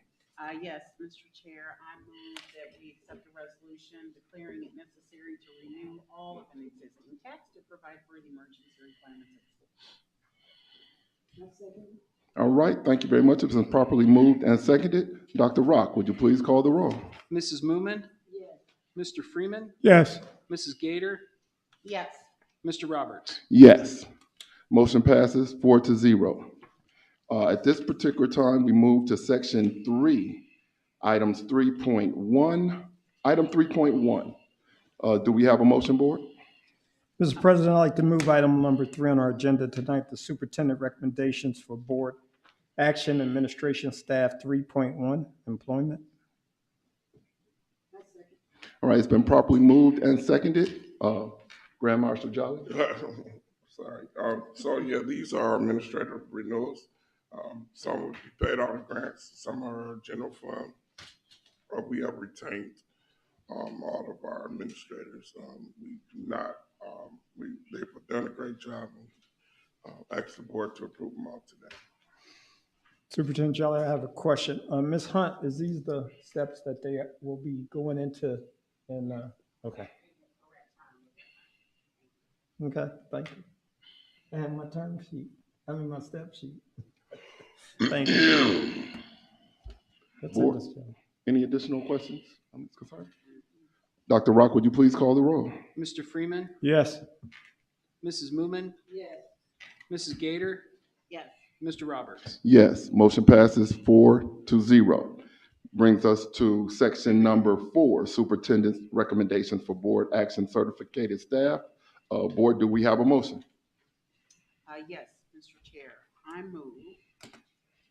Yes, Mr. Chair, I move that we accept the resolution declaring it necessary to renew all of an existing tax to provide for the emergency requirements of the school. All right, thank you very much. It's been properly moved and seconded. Dr. Rock, would you please call the roll? Mrs. Moomin? Yes. Mr. Freeman? Yes. Mrs. Gator? Yes. Mr. Roberts. Yes. Motion passes 4-0. At this particular time, we move to section 3, items 3.1. Item 3.1. Do we have a motion, board? Mr. President, I'd like to move item number 3 on our agenda tonight, the superintendent recommendations for board action, administration staff 3.1, employment. All right, it's been properly moved and seconded. Grand Marshal Jolly? Sorry. So yeah, these are administrative renewals. Some will be paid out of grants, some are general fund. We have retained all of our administrators. We do not, they've done a great job and ask the board to approve them all today. Superintendent Jolly, I have a question. Ms. Hunt, is these the steps that they will be going into? And okay. Okay, thank you. I have my term sheet. My step sheet. Thank you. That's it, Board. Mr. Jolly. Any additional questions? Dr. Rock, would you please call the roll? Mr. Freeman? Yes. Mrs. Moomin? Yes. Mrs. Gator? Yes. Mr. Roberts. Yes, motion passes 4-0. Brings us to section number 4, superintendent's recommendations for board action certificated staff. Board, do we have a motion? Yes, Mr. Chair, I move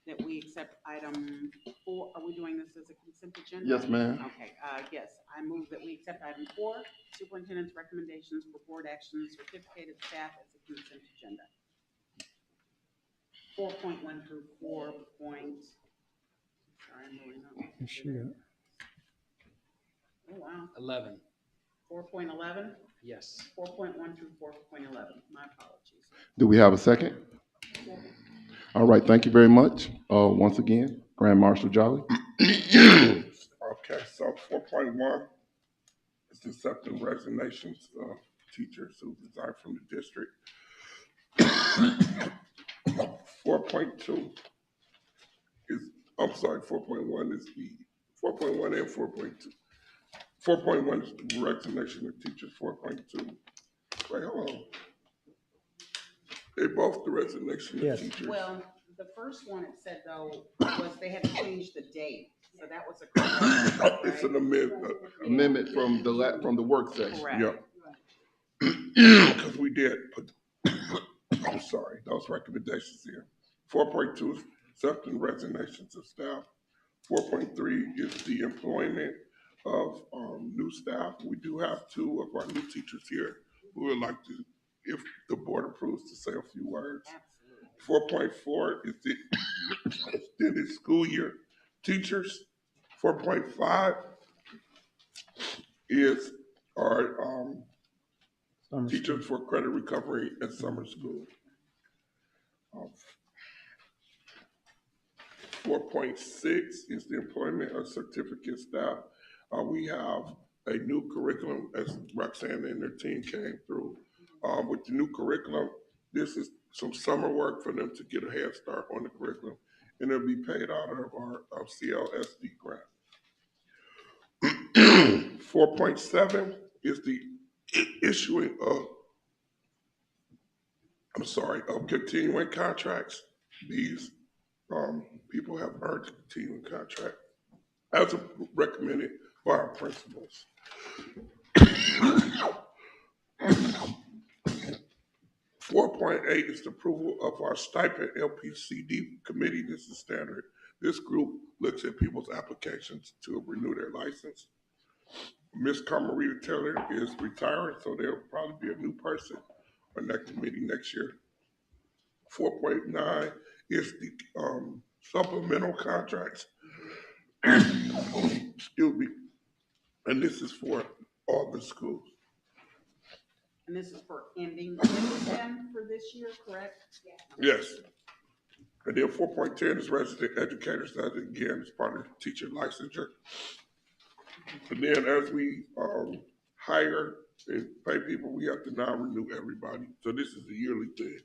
that we accept item 4. Are we doing this as a consent agenda? Yes, ma'am. Okay, yes, I move that we accept item 4, superintendent's recommendations for board action certificated staff as a consent agenda. 4.1 through 4 point. Sorry, I'm really not. Sure. Oh, wow. 11. 4.11, Yes. 4.1 through 4.11. My apologies. Do we have a second? All right, thank you very much. Once again, Grand Marshal Jolly. Okay, so 4.1 is accepting resignations of teachers who resigned from the district. 4.2 is, 4.1 is the 4.1 and 4.2. 4.1 is the resignation of teachers. 4.2. Wait, hold on. They both the resignation of Yes. teachers. Well, The first one it said though, was they had to change the date, so that was a correction, It's an right? Amendment from from the work session. Correct. Yeah. Because we did put, I'm sorry, those recommendations here. 4.2 is accepting resignations of staff. 4.3 is the employment of new staff. We do have 2 of our new teachers here who would like to, if the board approves, to say a few words. Absolutely. 4.4 is the extended school year teachers. 4.5 is our Summer school. teachers for credit recovery and summer school. 4.6 is the employment of certificate staff. We have a new curriculum, as Roxanne and their team came through. With the new curriculum, this is some summer work for them to get a head start on the curriculum, and it'll be paid out of our CLSD grant. 4.7 is the issuing of, of continuing contracts. These people have earned a continuing contract as recommended by our principals. 4.8 is the approval of our stipend LPCD committee. This is standard. This group looks at people's applications to renew their license. Miss Carmelita Taylor is retiring, so there'll probably be a new person on that committee next year. 4.9 is the supplemental contracts. Excuse me. And this is for all the schools. And this is for ending them for this year, correct? Yes. And then 4.10 is resident educators. That again is part of teacher licensure. And then as we hire and pay people, we have to now renew everybody. So this is a yearly thing.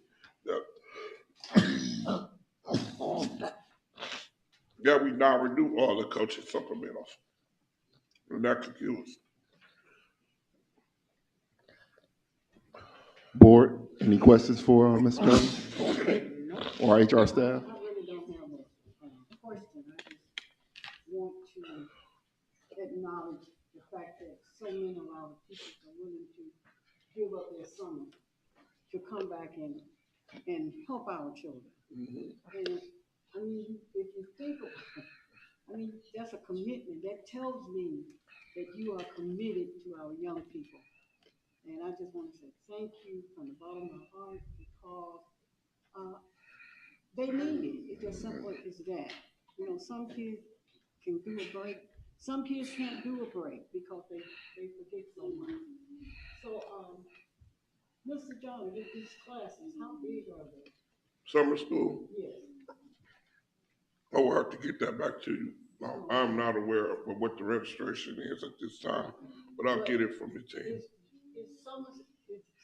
Yeah, we now renew all the coaching supplementals. And that concludes. Board, any questions for Ms. Curry or HR staff? I really don't have a question. I just want to acknowledge the fact that so many of our teachers are willing to give up their summer to come back and help our children. And I mean, if you think of it, I mean, that's a commitment. That tells me that you are committed to our young people. And I just want to say thank you from the bottom of my heart because they need it. It's just simple as that. You know, some kids can do a break. Some kids can't do a break because they forget so much. So, Mr. John, with these classes, how big are they? Summer school, Yes. I will have to get that back to you. I'm not aware of what the registration is at this time, but I'll get it from the team. Is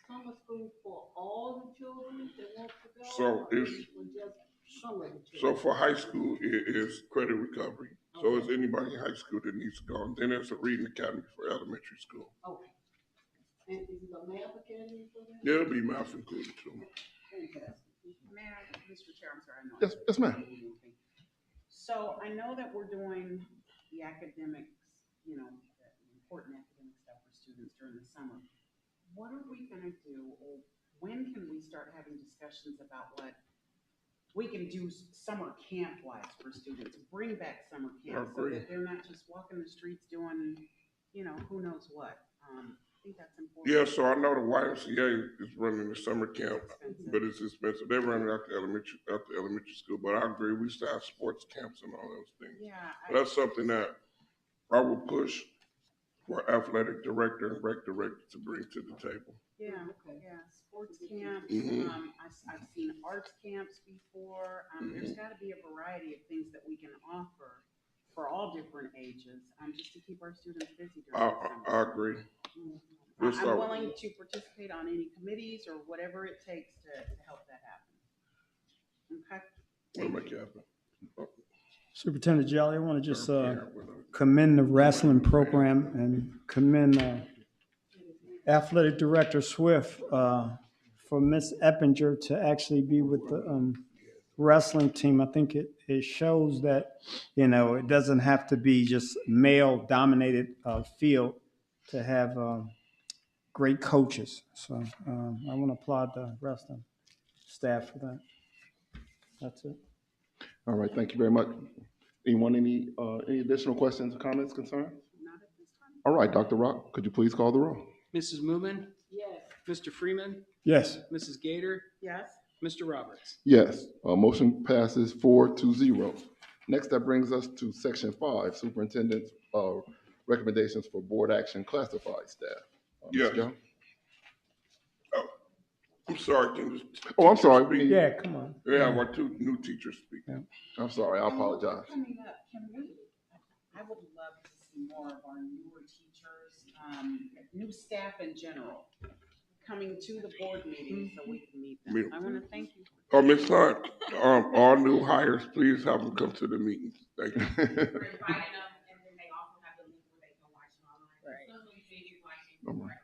summer school for all the children that want to go? So or it's- is it for just some of the So children? for high school, it is credit recovery. So it's anybody in high school that needs to go. And then there's a reading academy for elementary school. Okay. And is the math academy for that? There'll be math included too. Fantastic. May I, Mr. Chair, I'm sorry, I know. Yes, ma'am. So I know that we're doing the academics, you know, the important academic stuff for students during the summer. What are we gonna do, or when can we start having discussions about what we can do summer camp wise for students? Bring back summer camp so agree. that they're not just walking the streets doing, you know, who knows what. I think that's important. Yeah, so I know the YMCA is running the summer camp, Expensive. but it's expensive. They're running out the elementary school, but I agree, we still have sports camps and all those things. Yeah. But that's something that I will push for athletic director and rec director to bring to the table. Yeah, Okay. yeah, sports camps, Mhm. I've seen arts camps before, there's gotta be a variety of things that we can offer for all different ages, just to keep our students busy during the summer. I agree. We'll I'm start- willing to participate on any committees or whatever it takes to help that happen. Okay? We'll make it happen. Superintendent Jelly, I want to just Parent with a- commend the wrestling program and commend Athletic Director Swift for Miss Eppinger to actually be with the wrestling team, I think it shows that, it doesn't have to be just male dominated field to have great coaches. So I want to applaud the wrestling staff for that. That's it. All right, thank you very much. Anyone, any additional questions, comments, concerns? All right, Dr. Rock, could you please call the roll? Mrs. Moomin, Yes. Mr. Freeman, Yes. Mrs. Gator, Yes? Mr. Roberts. Yes, motion passes 4-0. Next, that brings us to section 5, superintendent's recommendations for board action classified staff. Mr. Yes. Jones? Oh, I'm sorry, can the Oh, I'm teacher sorry. speak? Yeah, come on. We have our two new teachers speak. I'm sorry, I apologize. Coming up, I would love to see more of our newer teachers, new staff in general, coming to the board meetings so we can meet them. I want to thank you. Ms. Hunt, all new hires, please have them come to the meetings. Thank you. We're inviting them, and then they also have the link where they can watch it online. Right. Some of these babies watching right now.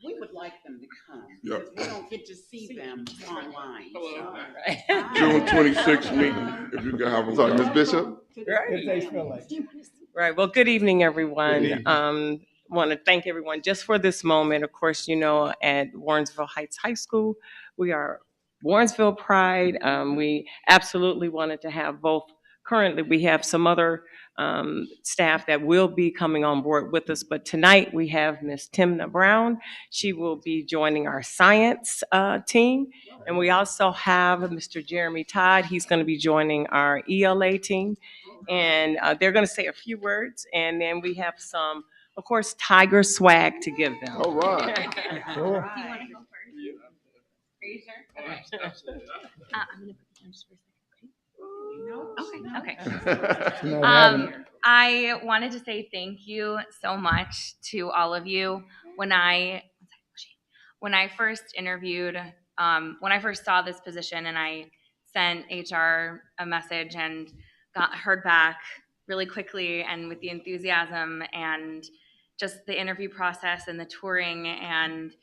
We would like them to come, Yeah. because we don't get to see them online. Hello. So. June 26th meeting, if you can have them. Sorry, come. Ms. Bishop? If they feel like. Right. Well, good evening, everyone. Good evening. Want to thank everyone just for this moment. Of course, at Warrensville Heights High School, we are Warrensville Pride. We absolutely wanted to have both. Currently, we have some other staff that will be coming on board with us, but tonight we have Miss Timna Brown. She will be joining our science team, and we also have Mr. Jeremy Todd. He's going to be joining our ELA team, and they're going to say a few words, and then we have some, of course, Tiger swag to give them. All right. Do you want to go first? Are you sure? Okay. I'm going to put the cameras for a second. Okay. I wanted to say thank you so much to all of you. When I first interviewed, when I first saw this position, and I sent HR a message and heard back really quickly and with the enthusiasm and just the interview process and the touring and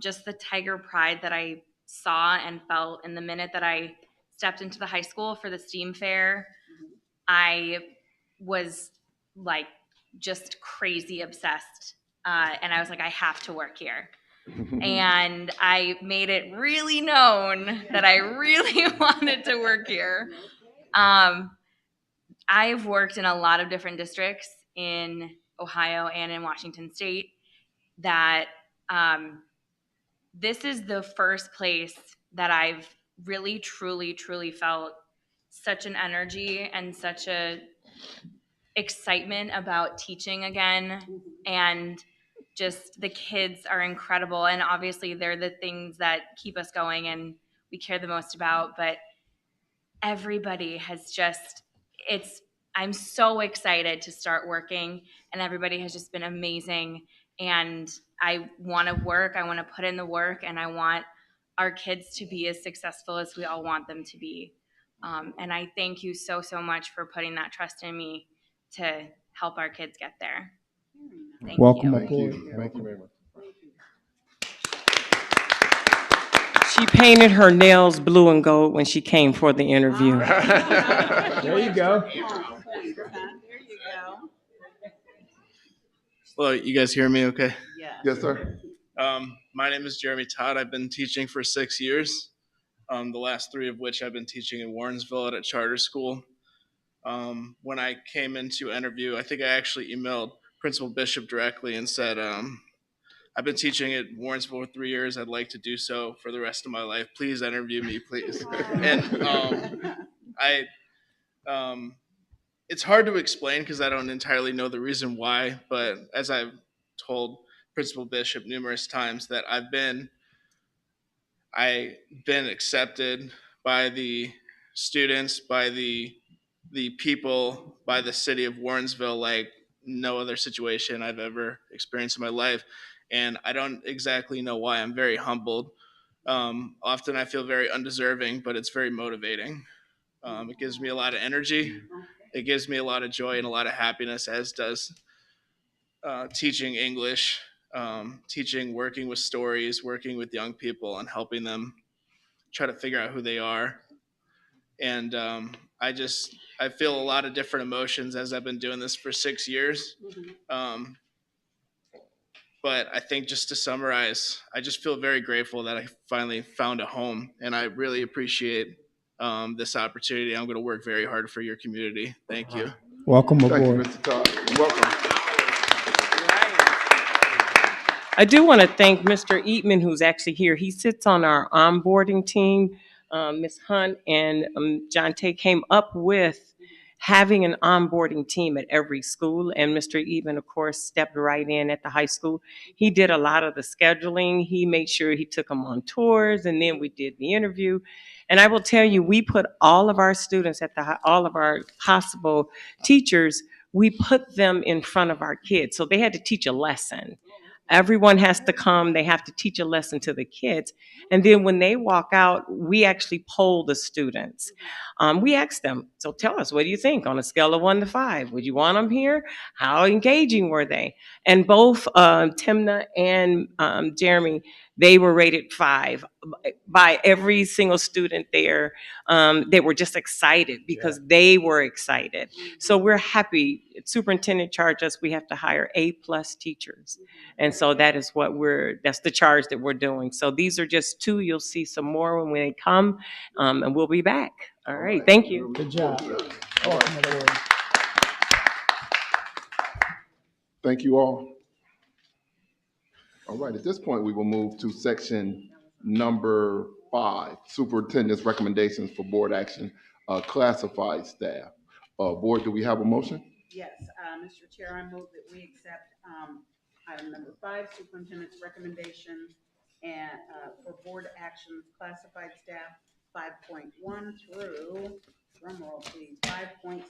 just the tiger pride that I saw and felt in the minute that I stepped into the high school for the STEAM fair. I was like just crazy obsessed. And I was like, I have to work here. And I made it really known that I really wanted to work here. I've worked in a lot of different districts in Ohio and in Washington State that this is the first place that I've really, truly, truly felt such an energy and such a excitement about teaching again. And just the kids are incredible. And obviously they're the things that keep us going and we care the most about. But everybody has just, I'm so excited to start working, and everybody has just been amazing. And I want to work, I want to put in the work, and I want our kids to be as successful as we all want them to be. And I thank you so, so much for putting that trust in me to help our kids get there. Thank Welcome you. Thank you. Thank you very much. She painted her nails blue and gold when she came for the interview. There you go. There you go. Hello, you guys hear me okay? Yes. Yes, sir. My name is Jeremy Todd. I've been teaching for 6 years, the last 3 of which I've been teaching in Warrensville at a charter school. When I came into interview, I think I actually emailed Principal Bishop directly and said, I've been teaching at Warrensville for 3 years. I'd like to do so for the rest of my life. Please interview me, please. And it's hard to explain because I don't entirely know the reason why, but as I've told Principal Bishop numerous times, that I've been accepted by the students, by the people, by the city of Warrensville like no other situation I've ever experienced in my life. And I don't exactly know why. I'm very humbled. Often I feel very undeserving, but it's very motivating. It gives me a lot of energy. It gives me a lot of joy and a lot of happiness, as does teaching English, working with stories, working with young people and helping them try to figure out who they are. And I feel a lot of different emotions as I've been doing this for 6 years. But I think just to summarize, I just feel very grateful that I finally found a home, and I really appreciate this opportunity. I'm going to work very hard for your community. Thank you. Welcome Thank you, aboard. Mr. Todd. Welcome. I do want to thank Mr. Eatman, who's actually here. He sits on our onboarding team. Ms. Hunt and John Tay came up with having an onboarding team at every school. And Mr. Eatman, of course, stepped right in at the high school. He did a lot of the scheduling. He made sure he took them on tours, and then we did the interview. And I will tell you, we put all of our students all of our possible teachers, we put them in front of our kids. So they had to teach a lesson. Everyone has to come. They have to teach a lesson to the kids. And then when they walk out, we actually poll the students. We ask them, so tell us, what do you think on a scale of 1 to 5? Would you want them here? How engaging were they? And both Timna and Jeremy, they were rated 5 by every single student there. They were just excited because they were excited. So we're happy. Superintendent charged us, we have to hire A+ teachers. And so that is that's the charge that we're doing. So these are just 2. You'll see some more when they come, and we'll be back. All right. Thank you. Good job. Welcome aboard. Thank you all. All right, at this point, we will move to section number 5, Superintendent's recommendations for board action, classified staff. Board, do we have a motion? Yes, Mr. Chair, I move that we accept item number 5, superintendent's recommendation and for board actions, classified staff 5.1 through, drum roll please, 5.7.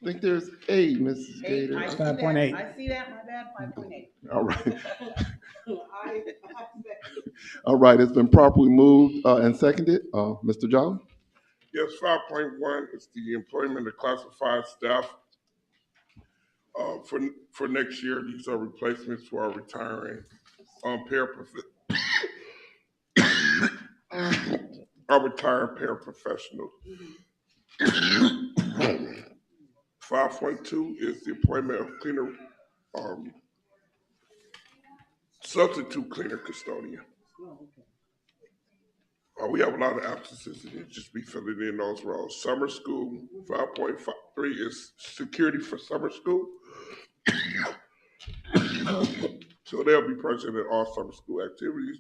I think there's 8, Mrs. Gator. I see 5.8. that. I see that, my bad, 5.8. All right. I All right, it's been properly moved and seconded. Mr. Jolly? Yes, 5.1 is the employment of classified staff. For next year, these are replacements for our retiring our retired paraprofessionals. 5.2 is the appointment of cleaner, substitute cleaner custodian. We have a lot of absences, and it just be filling in those roles. Summer school, 5.3 is security for summer school. So they'll be present at all summer school activities.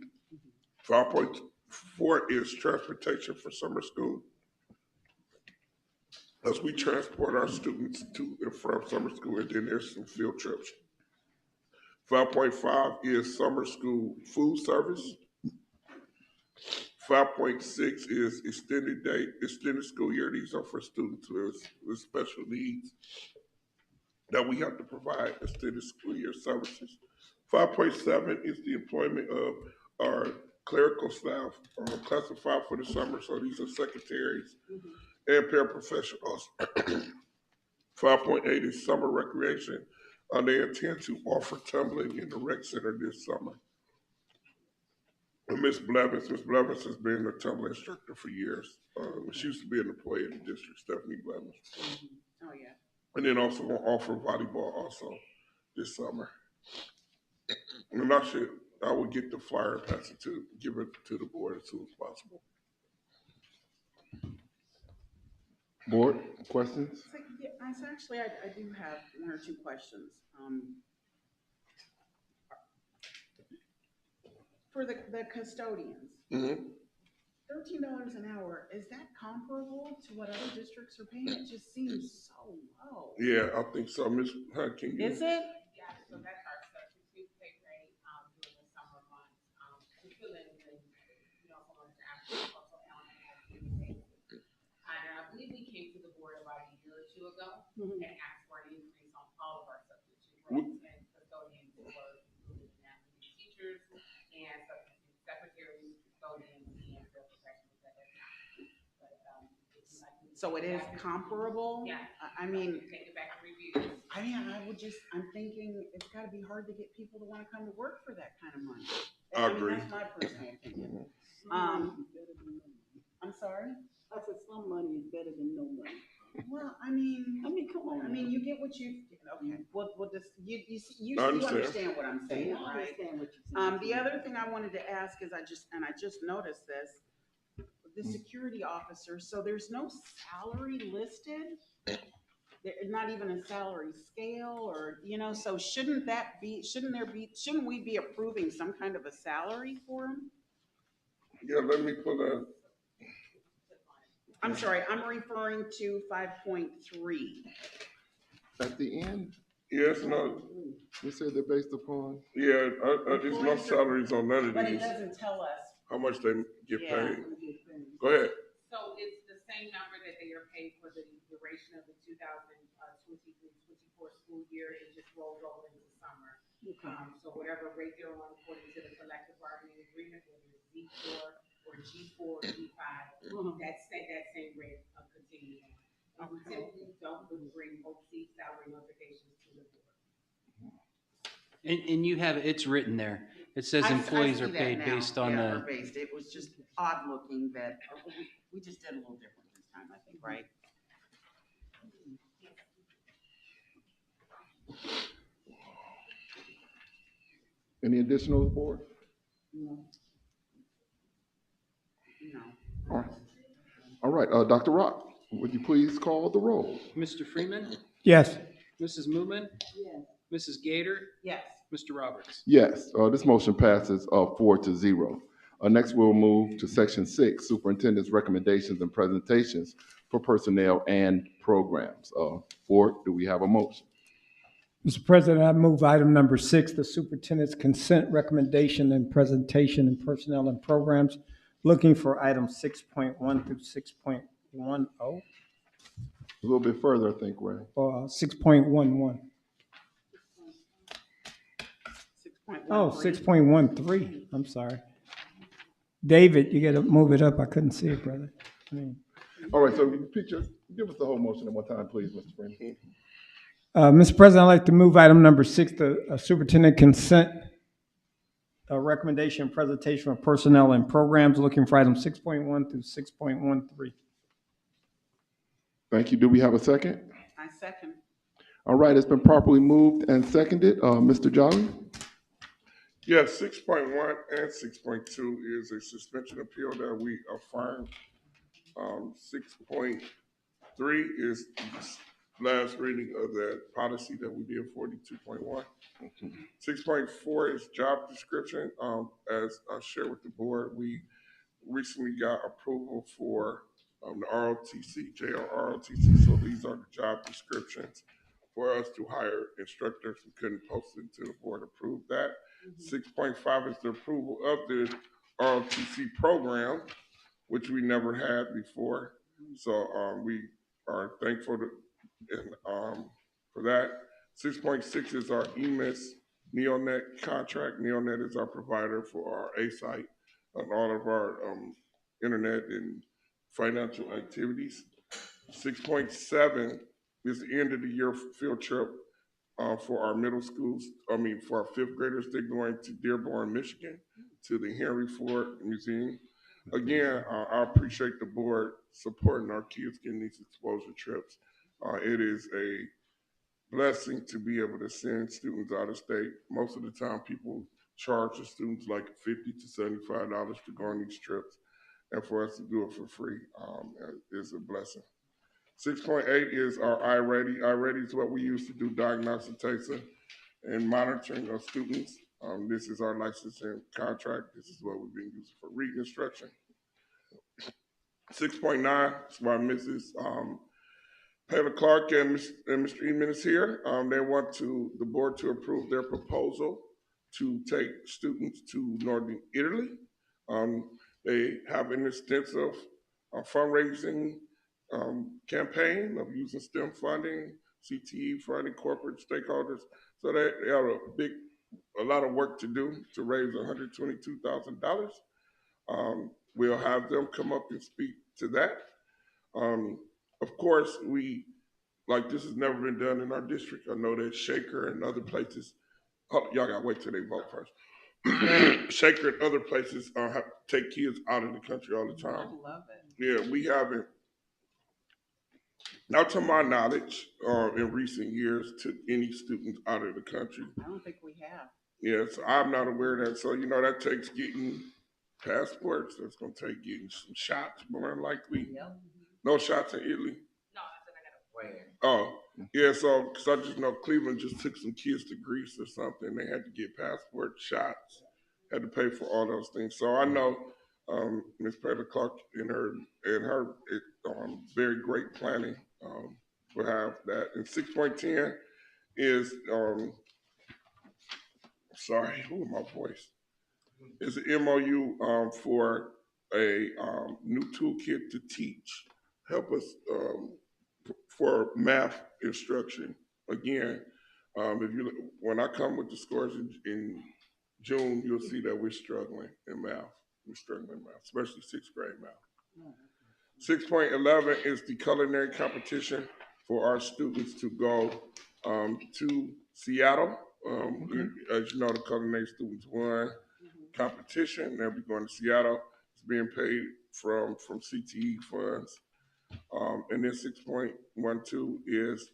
5.4 is transportation for summer school, as we transport our students to and from summer school, and then there's some field trips. 5.5 is summer school food service. 5.6 is extended school year. These are for students with special needs that we have to provide extended school year services. 5.7 is the employment of our clerical staff classified for the summer. So these are secretaries and paraprofessionals. 5.8 is summer recreation. They intend to offer tumbling in the rec center this summer. Ms. Blevins has been a tumbling instructor for years. She used to be an employee in the district, Stephanie Blevins. Oh, yeah. And then also going to offer volleyball also this summer. And I would get the flyer and pass it give it to the board as soon as possible. Board, questions? So, yeah, actually, I do have 1 or 2 questions. For the custodians, $13 an hour, is that comparable to what other districts are paying? It just seems so low. Yeah, I think so. Ms. Hunt, can you? Is it? Yeah, so that's our substitute pay rate during the summer months. To fill in when, someone's absent, also Ellen has to pay. And I believe we came to the board about a year or 2 ago and asked for an increase on all of our substitute rates, and custodians were included in that. Teachers and substitute secretaries, custodians, and paraprofessionals at that time. But So it is comparable? Yeah. I mean, take it back and review. I'm thinking it's got to be hard to get people to want to come to work for that kind of money. I agree. That's my personal opinion. I'm sorry? said some money is better than no money. Well, Come on. you get what you, okay, we'll just, you I understand. understand what I'm saying, I right? understand what you're saying. The other thing I wanted to ask is I just noticed this, the security officer, so there's no salary listed? Not even a salary scale or, so shouldn't we be approving some kind of a salary for him? Yeah, let me pull that. I'm sorry, I'm referring to 5.3. At the end, Yes, no, they say they're based upon, yeah, there's no salaries on none of But it these, doesn't tell us. how much they get Yeah. paid. Go ahead. So it's the same number that they are paid for the duration of the 2023-24 school year. It just rolls over into summer. So whatever rate they're on according to the collective bargaining agreement, whether it's Z4 or G4 or G5, that same rate continues on. And we typically don't bring OC salary notifications to the board. And you have, it's written there. It says I employees see are that paid now. based on Yeah, the, are based. It was just odd looking that, we just did a little different this time, I think, right? any additional board? No. All right. All right, Dr. Rock, would you please call the roll? Mr. Freeman, Yes. Mrs. Moomin, Yes. Mrs. Gator, Yes. Mr. Roberts. Yes, this motion passes 4-0. Next, we'll move to section 6, superintendent's recommendations and presentations for personnel and programs. Board, do we have a motion? Mr. President, I move item number 6, the superintendent's consent recommendation and presentation in personnel and programs, looking for items 6.1 through 6.10, A little bit further, I think, Ray. or 6.11. 6.13. Oh, 6.13, I'm sorry. David, you gotta move it up, I couldn't see it, brother. All right, so give us the whole motion at one time, please, Mr. Freeman. Mr. President, I'd like to move item number 6, the superintendent consent recommendation and presentation of personnel and programs, looking for items 6.1 through 6.13. Thank you. Do we have a second? I second. All right, it's been properly moved and seconded. Mr. Jolly? Yes, 6.1 and 6.2 is a suspension appeal that we affirmed. 6.3 is last reading of that policy that we did, 42.1. 6.4 is job description. As I shared with the board, we recently got approval for the ROTC, JROTC. So these are the job descriptions for us to hire instructors. We couldn't post it until the board approved that. 6.5 is the approval of the ROTC program, which we never had before. So we are thankful for that. 6.6 is our EMIS NeoNet contract. NeoNet is our provider for our A-site and all of our internet and financial activities. 6.7 is the end of the year field trip for our middle schools. For our fifth graders, they're going to Dearborn, Michigan, to the Henry Ford Museum. Again, I appreciate the board supporting our kids getting these exposure trips. It is a blessing to be able to send students out of state. Most of the time, people charge the students like $50 to $75 to go on these trips, and for us to do it for free is a blessing. 6.8 is our iReady. iReady is what we use to do diagnostics and monitoring of students. This is our licensing contract. This is what we've been using for reading instruction. 6.9 is why Mrs. Taylor Clark and Mr. Eman is here. They want the board to approve their proposal to take students to Northern Italy. They have an extensive fundraising campaign of using STEM funding, CTE funding, corporate stakeholders. So they have a lot of work to do to raise $122,000. We'll have them come up and speak to that. Of course, this has never been done in our district. I know that Shaker and other places, y'all gotta wait till they vote first. Shaker and other places have to take kids out of the country all the time. I love it. Yeah, we haven't Now, to my knowledge, in recent years, took any students out of the country. I don't think we have. Yes, I'm not aware of that. So, that takes getting passports. That's going to take getting some shots, more than likely. Yep. No shots in Italy. No, I said I gotta wear. Oh, yeah. So, because I just know Cleveland just took some kids to Greece or something. They had to get passport shots, had to pay for all those things. So I know Ms. Peter Clark and her very great planning will have that. And 6.10 is sorry, who my voice? It's an MOU for a new toolkit to teach, help us for math instruction. Again, when I come with the scores in June, you'll see that we're struggling in math. We're struggling in math, especially sixth grade math. 6.11 is the culinary competition for our students to go to Seattle. As you know, the culinary students won competition. They'll be going to Seattle. It's being paid from CTE funds. And then 6.12 is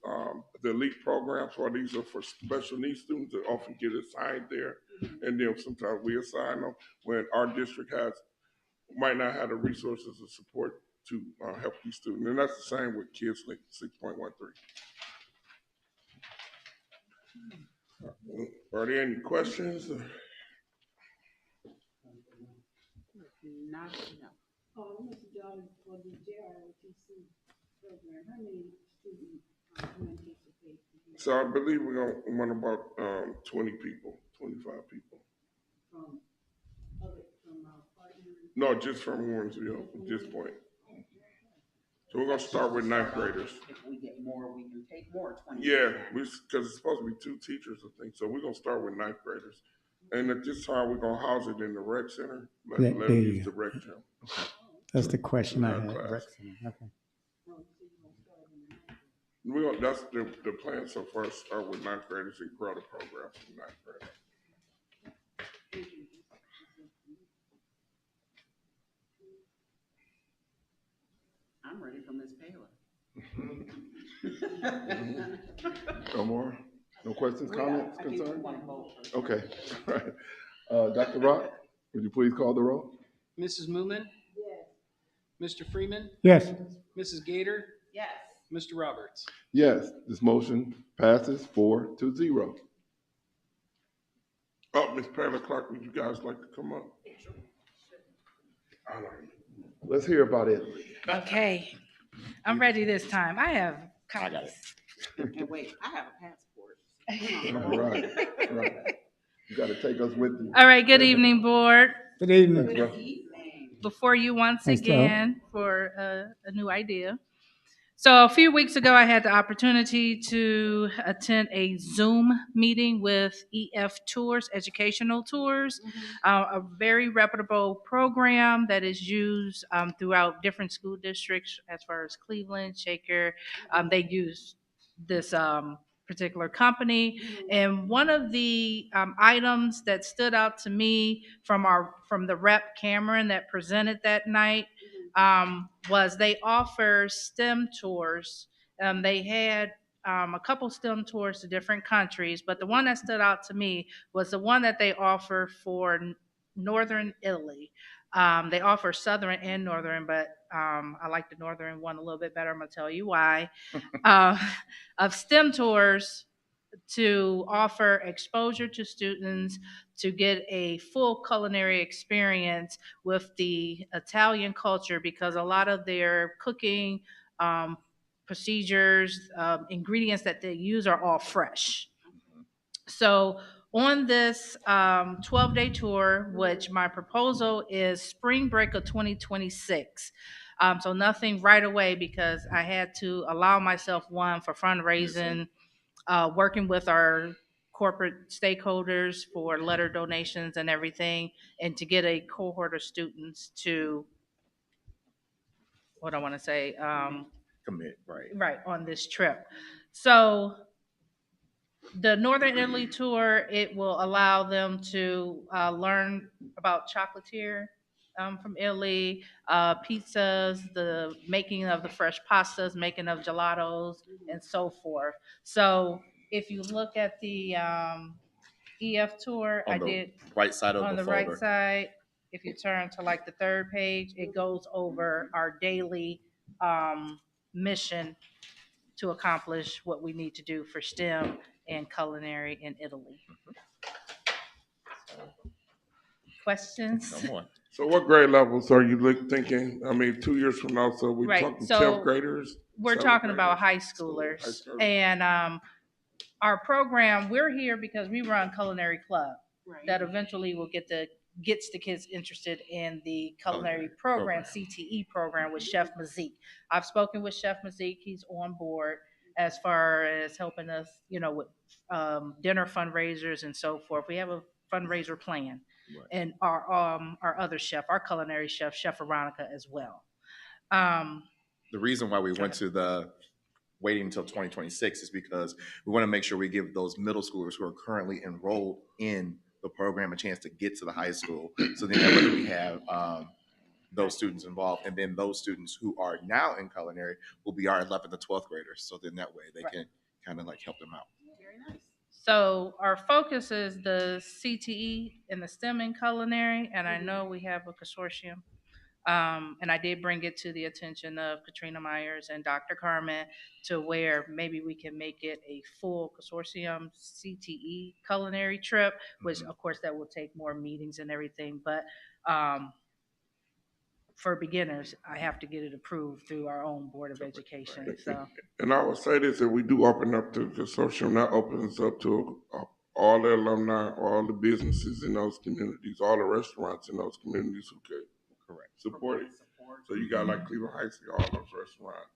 the elite programs. So these are for special needs students that often get assigned there. And then sometimes we assign them when our district might not have the resources or support to help these students. And that's the same with Kids Link 6.13. Are there any questions? Not, no. Mr. Jones, for the JROTC program, how many students you anticipate? So I believe we're going to want about 20 people, 25 people. From our partners? No, just from Warrensville at this point. So we're going to start with ninth graders. If we get more, we can take more, 20. Yeah, because it's supposed to be 2 teachers, I think. So we're going to start with ninth graders. And at this time, we're going to house it in the rec center. Let them use the rec gym. That's the question I had. Class. Okay. That's the plan so far, start with ninth graders and grow the program from ninth grade. I'm ready for Ms. Paler. No more? No questions, comments, I think we concerns? want to vote first. Okay, all right. Dr. Rock, would you please call the roll? Mrs. Moomin, Yes. Mr. Freeman, Yes. Mrs. Gator, Yes. Mr. Roberts. Yes, this motion passes 4-0. Oh, Ms. Pamela Clark, would you guys like to come up? Let's hear about it. Okay, I'm ready this time. I have I got copies. it. And wait, I have a passport. All right, right. You gotta take us with you. All right, good evening, board. Good evening. Thanks, bro. Good evening. Before you once Thanks, Joe. again for a new idea. So a few weeks ago, I had the opportunity to attend a Zoom meeting with EF Tours, Educational Tours, a very reputable program that is used throughout different school districts as far as Cleveland, Shaker. They use this particular company. And one of the items that stood out to me from the rep Cameron that presented that night was they offer STEM tours. They had a couple STEM tours to different countries, but the one that stood out to me was the one that they offer for Northern Italy. They offer Southern and Northern, but I like the Northern one a little bit better. I'm going to tell you why. Of STEM tours to offer exposure to students to get a full culinary experience with the Italian culture, because a lot of their cooking procedures, ingredients that they use are all fresh. So on this 12-day tour, which my proposal is spring break of 2026. So nothing right away, because I had to allow myself one for fundraising, working with our corporate stakeholders for letter donations and everything, and to get a cohort of students to, what I want to say, Commit, right. right, on this trip. So the Northern Italy tour, it will allow them to learn about chocolatier from Italy, pizzas, the making of the fresh pastas, making of gelatos, and so forth. So if you look at the EF tour, I On the did right side of on the the right folder. side. If you turn to like the third page, it goes over our daily mission to accomplish what we need to do for STEM and culinary in Italy. Questions? Come on. So what grade levels are you thinking? I mean, 2 years from now, so we Right, talking so 10th graders? We're 7th talking about graders? high schoolers. High school. And our program, we're here because we run Culinary Club Right. that eventually will gets the kids interested in the culinary program, CTE program with Chef Mazik. I've spoken with Chef Mazik. He's on board as far as helping us, with dinner fundraisers and so forth. We have a fundraiser plan. Right. And our other chef, our culinary chef, Chef Veronica as well. The reason why we went to the waiting until 2026 is because we want to make sure we give those middle schoolers who are currently enrolled in the program a chance to get to the high school. So then that way we have those students involved, and then those students who are now in culinary will be our 11th and 12th graders. So then that way they can kind of like help them out. Very nice. So our focus is the CTE and the STEM in culinary, and I know we have a consortium. And I did bring it to the attention of Katrina Myers and Dr. Carmen to where maybe we can make it a full consortium CTE culinary trip, which of course that will take more meetings and everything. But for beginners, I have to get it approved through our own Board of Education. So, And I would say this, if we do open up to the consortium, that opens up to all the alumni, all the businesses in those communities, all the restaurants in those communities who could support it. So you got like Cleveland Heights, all those restaurants.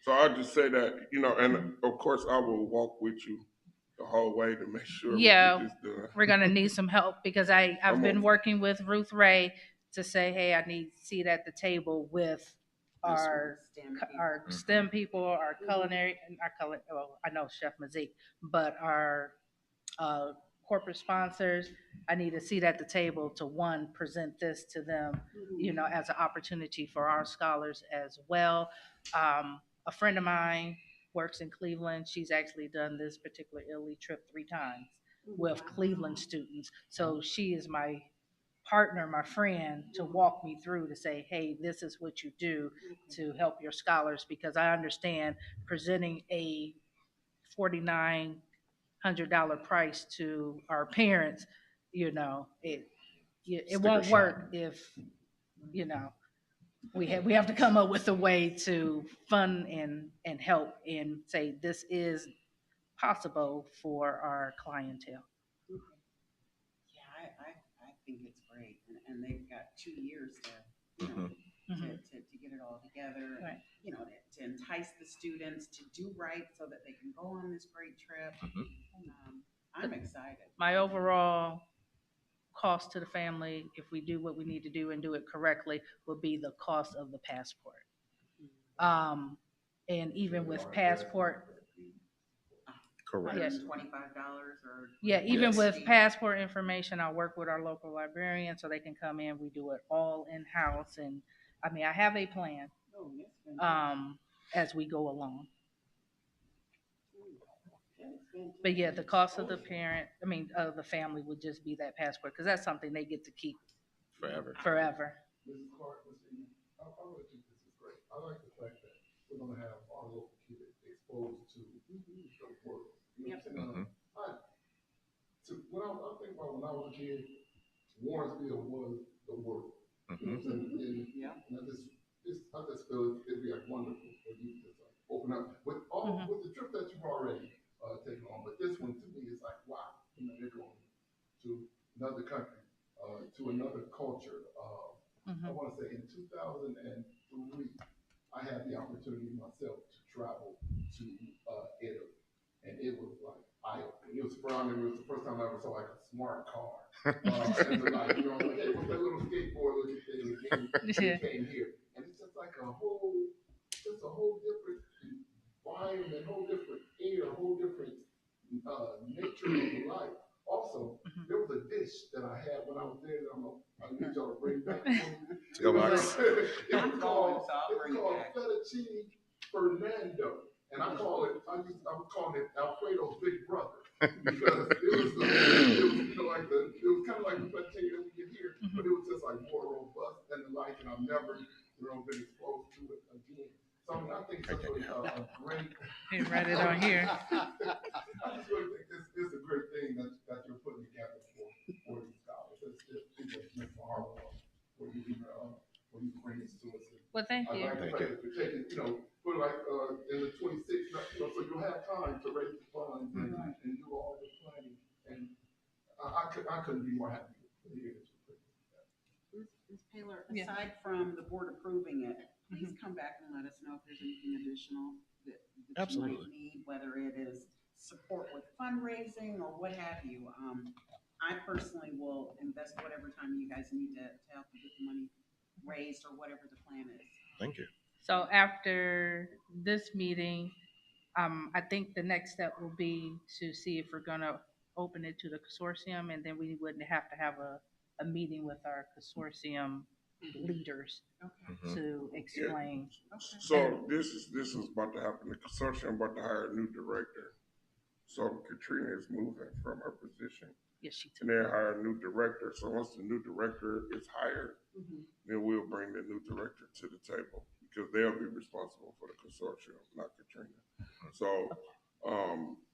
So I'll just say that, and of course I will walk with you the whole way to make sure we get this done. we're gonna need some help because I've Come been on. working with Ruth Ray to say, hey, I need a seat at the table with our STEM people, our culinary, and well, I know Chef Mazik, but our corporate sponsors. I need a seat at the table to present this to them, as an opportunity for our scholars as well. A friend of mine works in Cleveland. She's actually done this particular Italy trip 3 times with Cleveland students. So she is my partner, my friend, to walk me through to say, hey, this is what you do to help your scholars, because I understand presenting a $4,900 price to our parents, it won't work if, we have to come up with a way to fund and help and say this is possible for our clientele. Yeah, I think it's great, and they've got 2 years to, to get it all together, Right. to entice the students to do right so that they can go on this great trip. I'm excited. My overall cost to the family, if we do what we need to do and do it correctly, will be the cost of the passport. And even with passport, Correct. Yes. $125 or. yeah, even Yes. with passport information, I'll work with our local librarian so they can come in. We do it all in-house. And I have a plan, as we go along. But yeah, the cost of the of the family would just be that passport, because that's something they get to keep Forever. Mrs. Clark, I think this is great. I like the fact that we're gonna have our local kids exposed to the world. You know what I'm saying? I think about when I was a kid, Warrensville was the world. You know what I'm saying? And I just feel it'd be like wonderful for you to just open up with the trip that you've already taken on. But this one to me is like, wow, they're going to another country, to another culture. I want to say in 2003, I had the opportunity myself to travel to Italy, and it was like eye-opening. It was the first time I ever saw like a smart car. And like, hey, what's that little skateboard looking thing? It came here, and it's just like a whole different environment, whole different air, whole different nature of life. Also, there was a dish dish that I had when I was there that I need y'all to bring back. To go box. It's called fettuccine Fernando. And I'm calling it Alfredo's big brother. Because it was like it was kind of like the fettuccine that we get here, but it was just like more robust than the like, and I've never, been exposed to it again. So I think it's a great. You write it on here. I just really think it's a great thing that you're putting together for these scholars. It's just a hard one for you to bring this to us. Well, thank you. I'd like to take it, put like in the 26th, so you'll have time to raise the funds and do all the planning. And I couldn't be more happy to hear this. Ms. Paylor, Yeah. aside from the board approving it, please come back and let us know if there's anything additional that you Absolutely. might need, whether it is support with fundraising or what have you. I personally will invest whatever time you guys need to help you get the money raised or whatever the plan is. Thank you. So after this meeting, I think the next step will be to see if we're gonna open it to the consortium, and then we wouldn't have to have a meeting with our consortium leaders Okay. to explain. So this is about to happen. The consortium about to hire a new director. So Katrina is moving from her position. Yes, she And then hire a new director. So once the new director is hired, then we'll bring the new director to the table because they'll be responsible for the consortium, not Katrina. So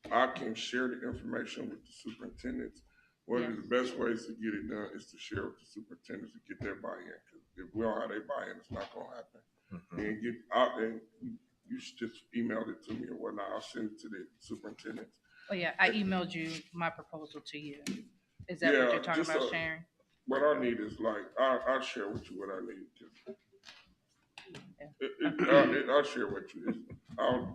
I can share the information with the superintendents. One of the best ways to get it done is to share with the superintendents to get their buy-in. Because if we don't have their buy-in, it's not going to happen. And get out and you should just email it to me or whatnot. I'll send it to the superintendents. Oh, yeah, I emailed you my proposal to you. Is that what you're talking about sharing? What I need is I'll share with you what I need. I'll share with you.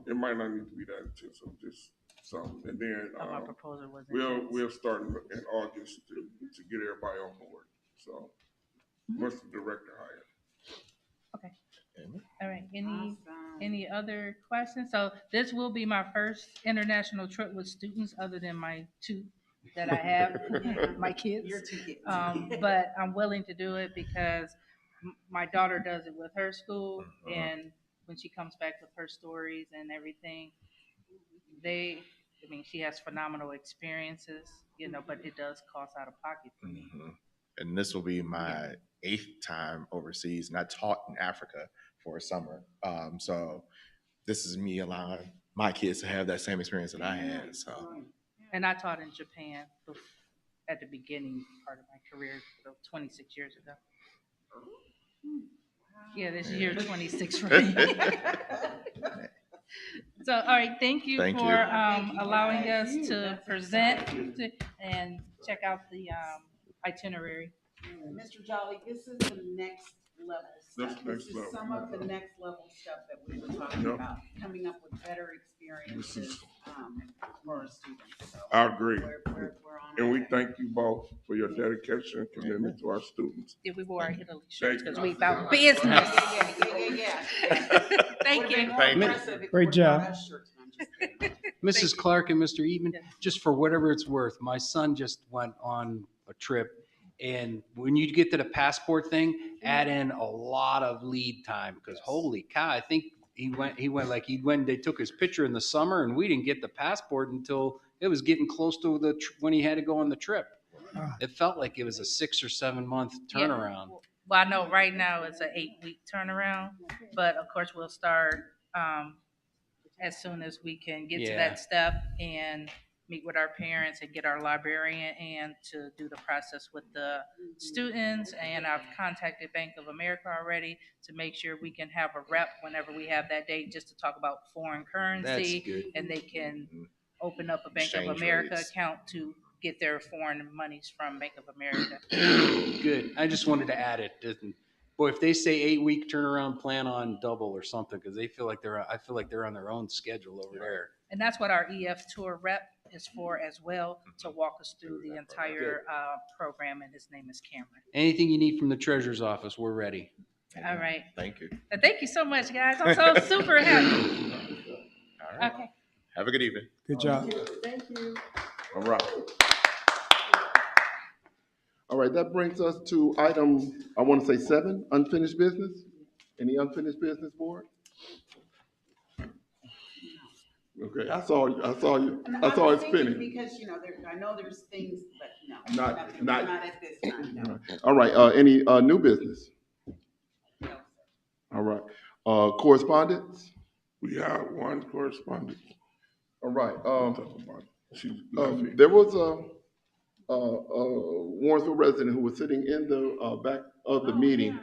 It might not need to be that intensive, just something. And then My proposal was we'll start in August to get everybody on board. So once the director hired. Okay. All right. Any other questions? So this will be my first international trip with students other than my two that I have, my kids. Your two kids. But I'm willing to do it because my daughter does it with her school, and when she comes back with her stories and everything, she has phenomenal experiences, but it does cost out of pocket for me. And this will be my 8th time overseas, and I taught in Africa for a summer. So this is me allowing my kids to have that same experience that I had. So. And I taught in Japan at the beginning part of my career, 26 years ago. Yeah, this year 26 for me. So, all right, thank you for allowing us to present and check out the itinerary. Mr. Jolly, this is the next level stuff. This This is some of the next level stuff that we were talking about, coming up with better experiences for our students. So I agree. We're on And our we way. thank you both for your dedication and commitment to our students. Yeah, we wore our Italy shirts because Thank we you. about business. Yeah. Thank you. Great job. Mrs. Clark and Mr. Eatman, just for whatever it's worth, my son just went on a trip, and when you get to the passport thing, add in a lot of lead time, because holy cow, I think he went, they took his picture in the summer, and we didn't get the passport until it was getting close to when he had to go on the trip. It felt like it was a 6 or 7 month turnaround. Yeah. Well, I know right now it's an 8-week turnaround, but of course we'll start as soon as we can get to that step and meet with our parents and get our librarian and to do the process with the students. And I've contacted Bank of America already to make sure we can have a rep whenever we have that date, just to talk about foreign currency. That's good. And they can open up a Bank Exchange of America rates. account to get their foreign monies from Bank of America. Good. I just wanted to add it. Boy, if they say 8-week turnaround, plan on double or something, because I feel like they're on their own schedule over there. And that's what our EF tour rep is for as well, to walk us through the entire program. And his name is Cameron. Anything you need from the treasurer's office, we're ready. All right. Thank you. Thank you so much, guys. I'm so super happy. All right. Okay. Have a good evening. Good job. Thank you. All right. All right, that brings us to item, I want to say 7, unfinished business. Any unfinished business, board? Okay, I saw you, I saw you, And I saw was it thinking spinning. Because, I know there's things, but no, Not- nothing, not- not at this time, no. All right, any new business? No, sir. All right, correspondence? We have one correspondent. All right, She's laughing. there was a Warrensville resident who was sitting in the back of the meeting.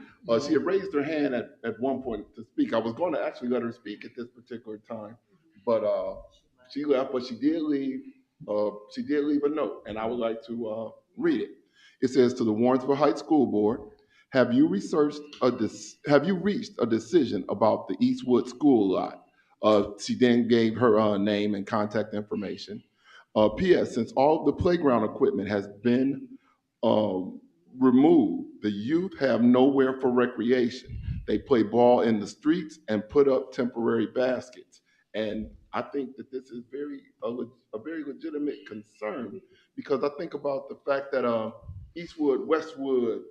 She had raised her hand at one point to speak. I was going to actually let her speak at this particular time, but she left. But she did leave. She did leave a note, and I would like to read it. It says, "To the Warrensville Heights School Board, have you have you reached a decision about the Eastwood School lot?" She then gave her name and contact information. P.S. Since all of the playground equipment has been um, removed, the youth have nowhere for recreation. They play ball in the streets and put up temporary baskets. And I think that this is a very legitimate concern, because I think about the fact that Eastwood, Westwood,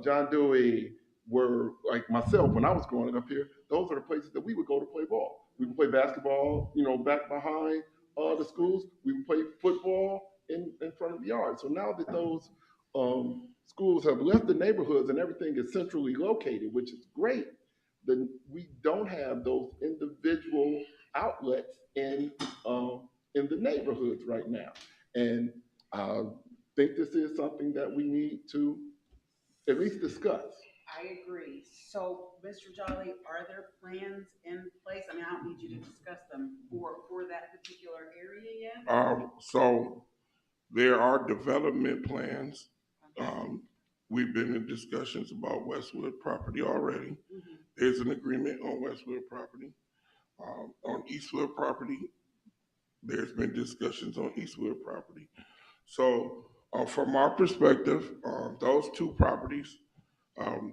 John Dewey were, like myself, when I was growing up here, those are the places that we would go to play ball. We would play basketball, back behind the schools. We would play football in front of the yard. So now that those schools have left the neighborhoods and everything is centrally located, which is great, then we don't have those individual outlets in the neighborhoods right now. And I think this is something that we need to at least discuss. I agree. So, Mr. Jolly, are there plans in place? I mean, I don't need you to discuss them for that particular area yet? So there are development plans. We've been in discussions about Westwood property already. Mhm. There's an agreement on Westwood property. On Eastwood property, there's been discussions on Eastwood property. So from our perspective, those two properties,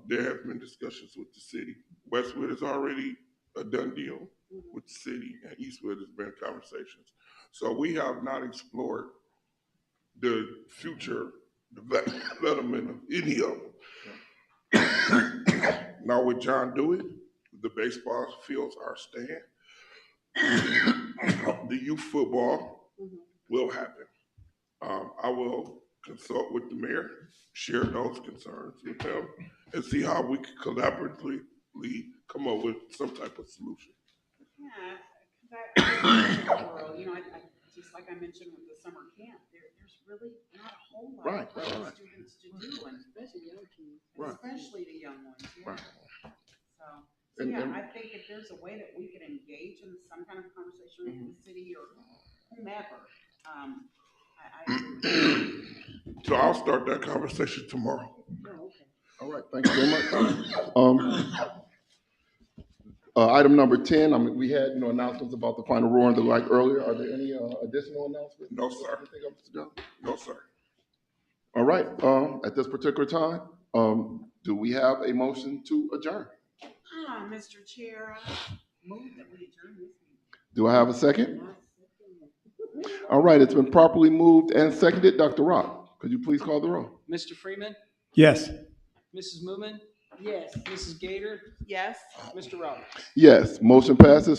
there have been discussions with the city. Westwood is already a done deal with the city, and Eastwood has been conversations. So we have not explored the future development of any of them. Now with John Dewey, the baseball fields are staying. The youth football will happen. I will consult with the mayor, share those concerns with him, and see how we can collaboratively come up with some type of solution. Yeah, because just like I mentioned with the summer camp, there's really not a whole lot Right, for right. students to do, and Especially young kids. Right. especially the young ones. Yeah. Right. So And- yeah, and- I think if there's a way that we can engage in some kind of conversation with the city or whomever, I agree with you. So I'll start that conversation tomorrow. Oh, okay. All right, thank you very much. Item number 10, we had, announcements about the final roar and the like earlier. Are there any additional announcements? No, sir. Anything else, Mr. Jones? No, sir. All right, at this particular time, do we have a motion to adjourn? Mr. Chair, I move that we adjourn this meeting. Do I have a second? All right, it's been properly moved and seconded. Dr. Rock, could you please call the roll? Mr. Freeman, Yes. Mrs. Moomin, Yes. Mrs. Gator, Yes. Mr. Roberts. Yes, motion passes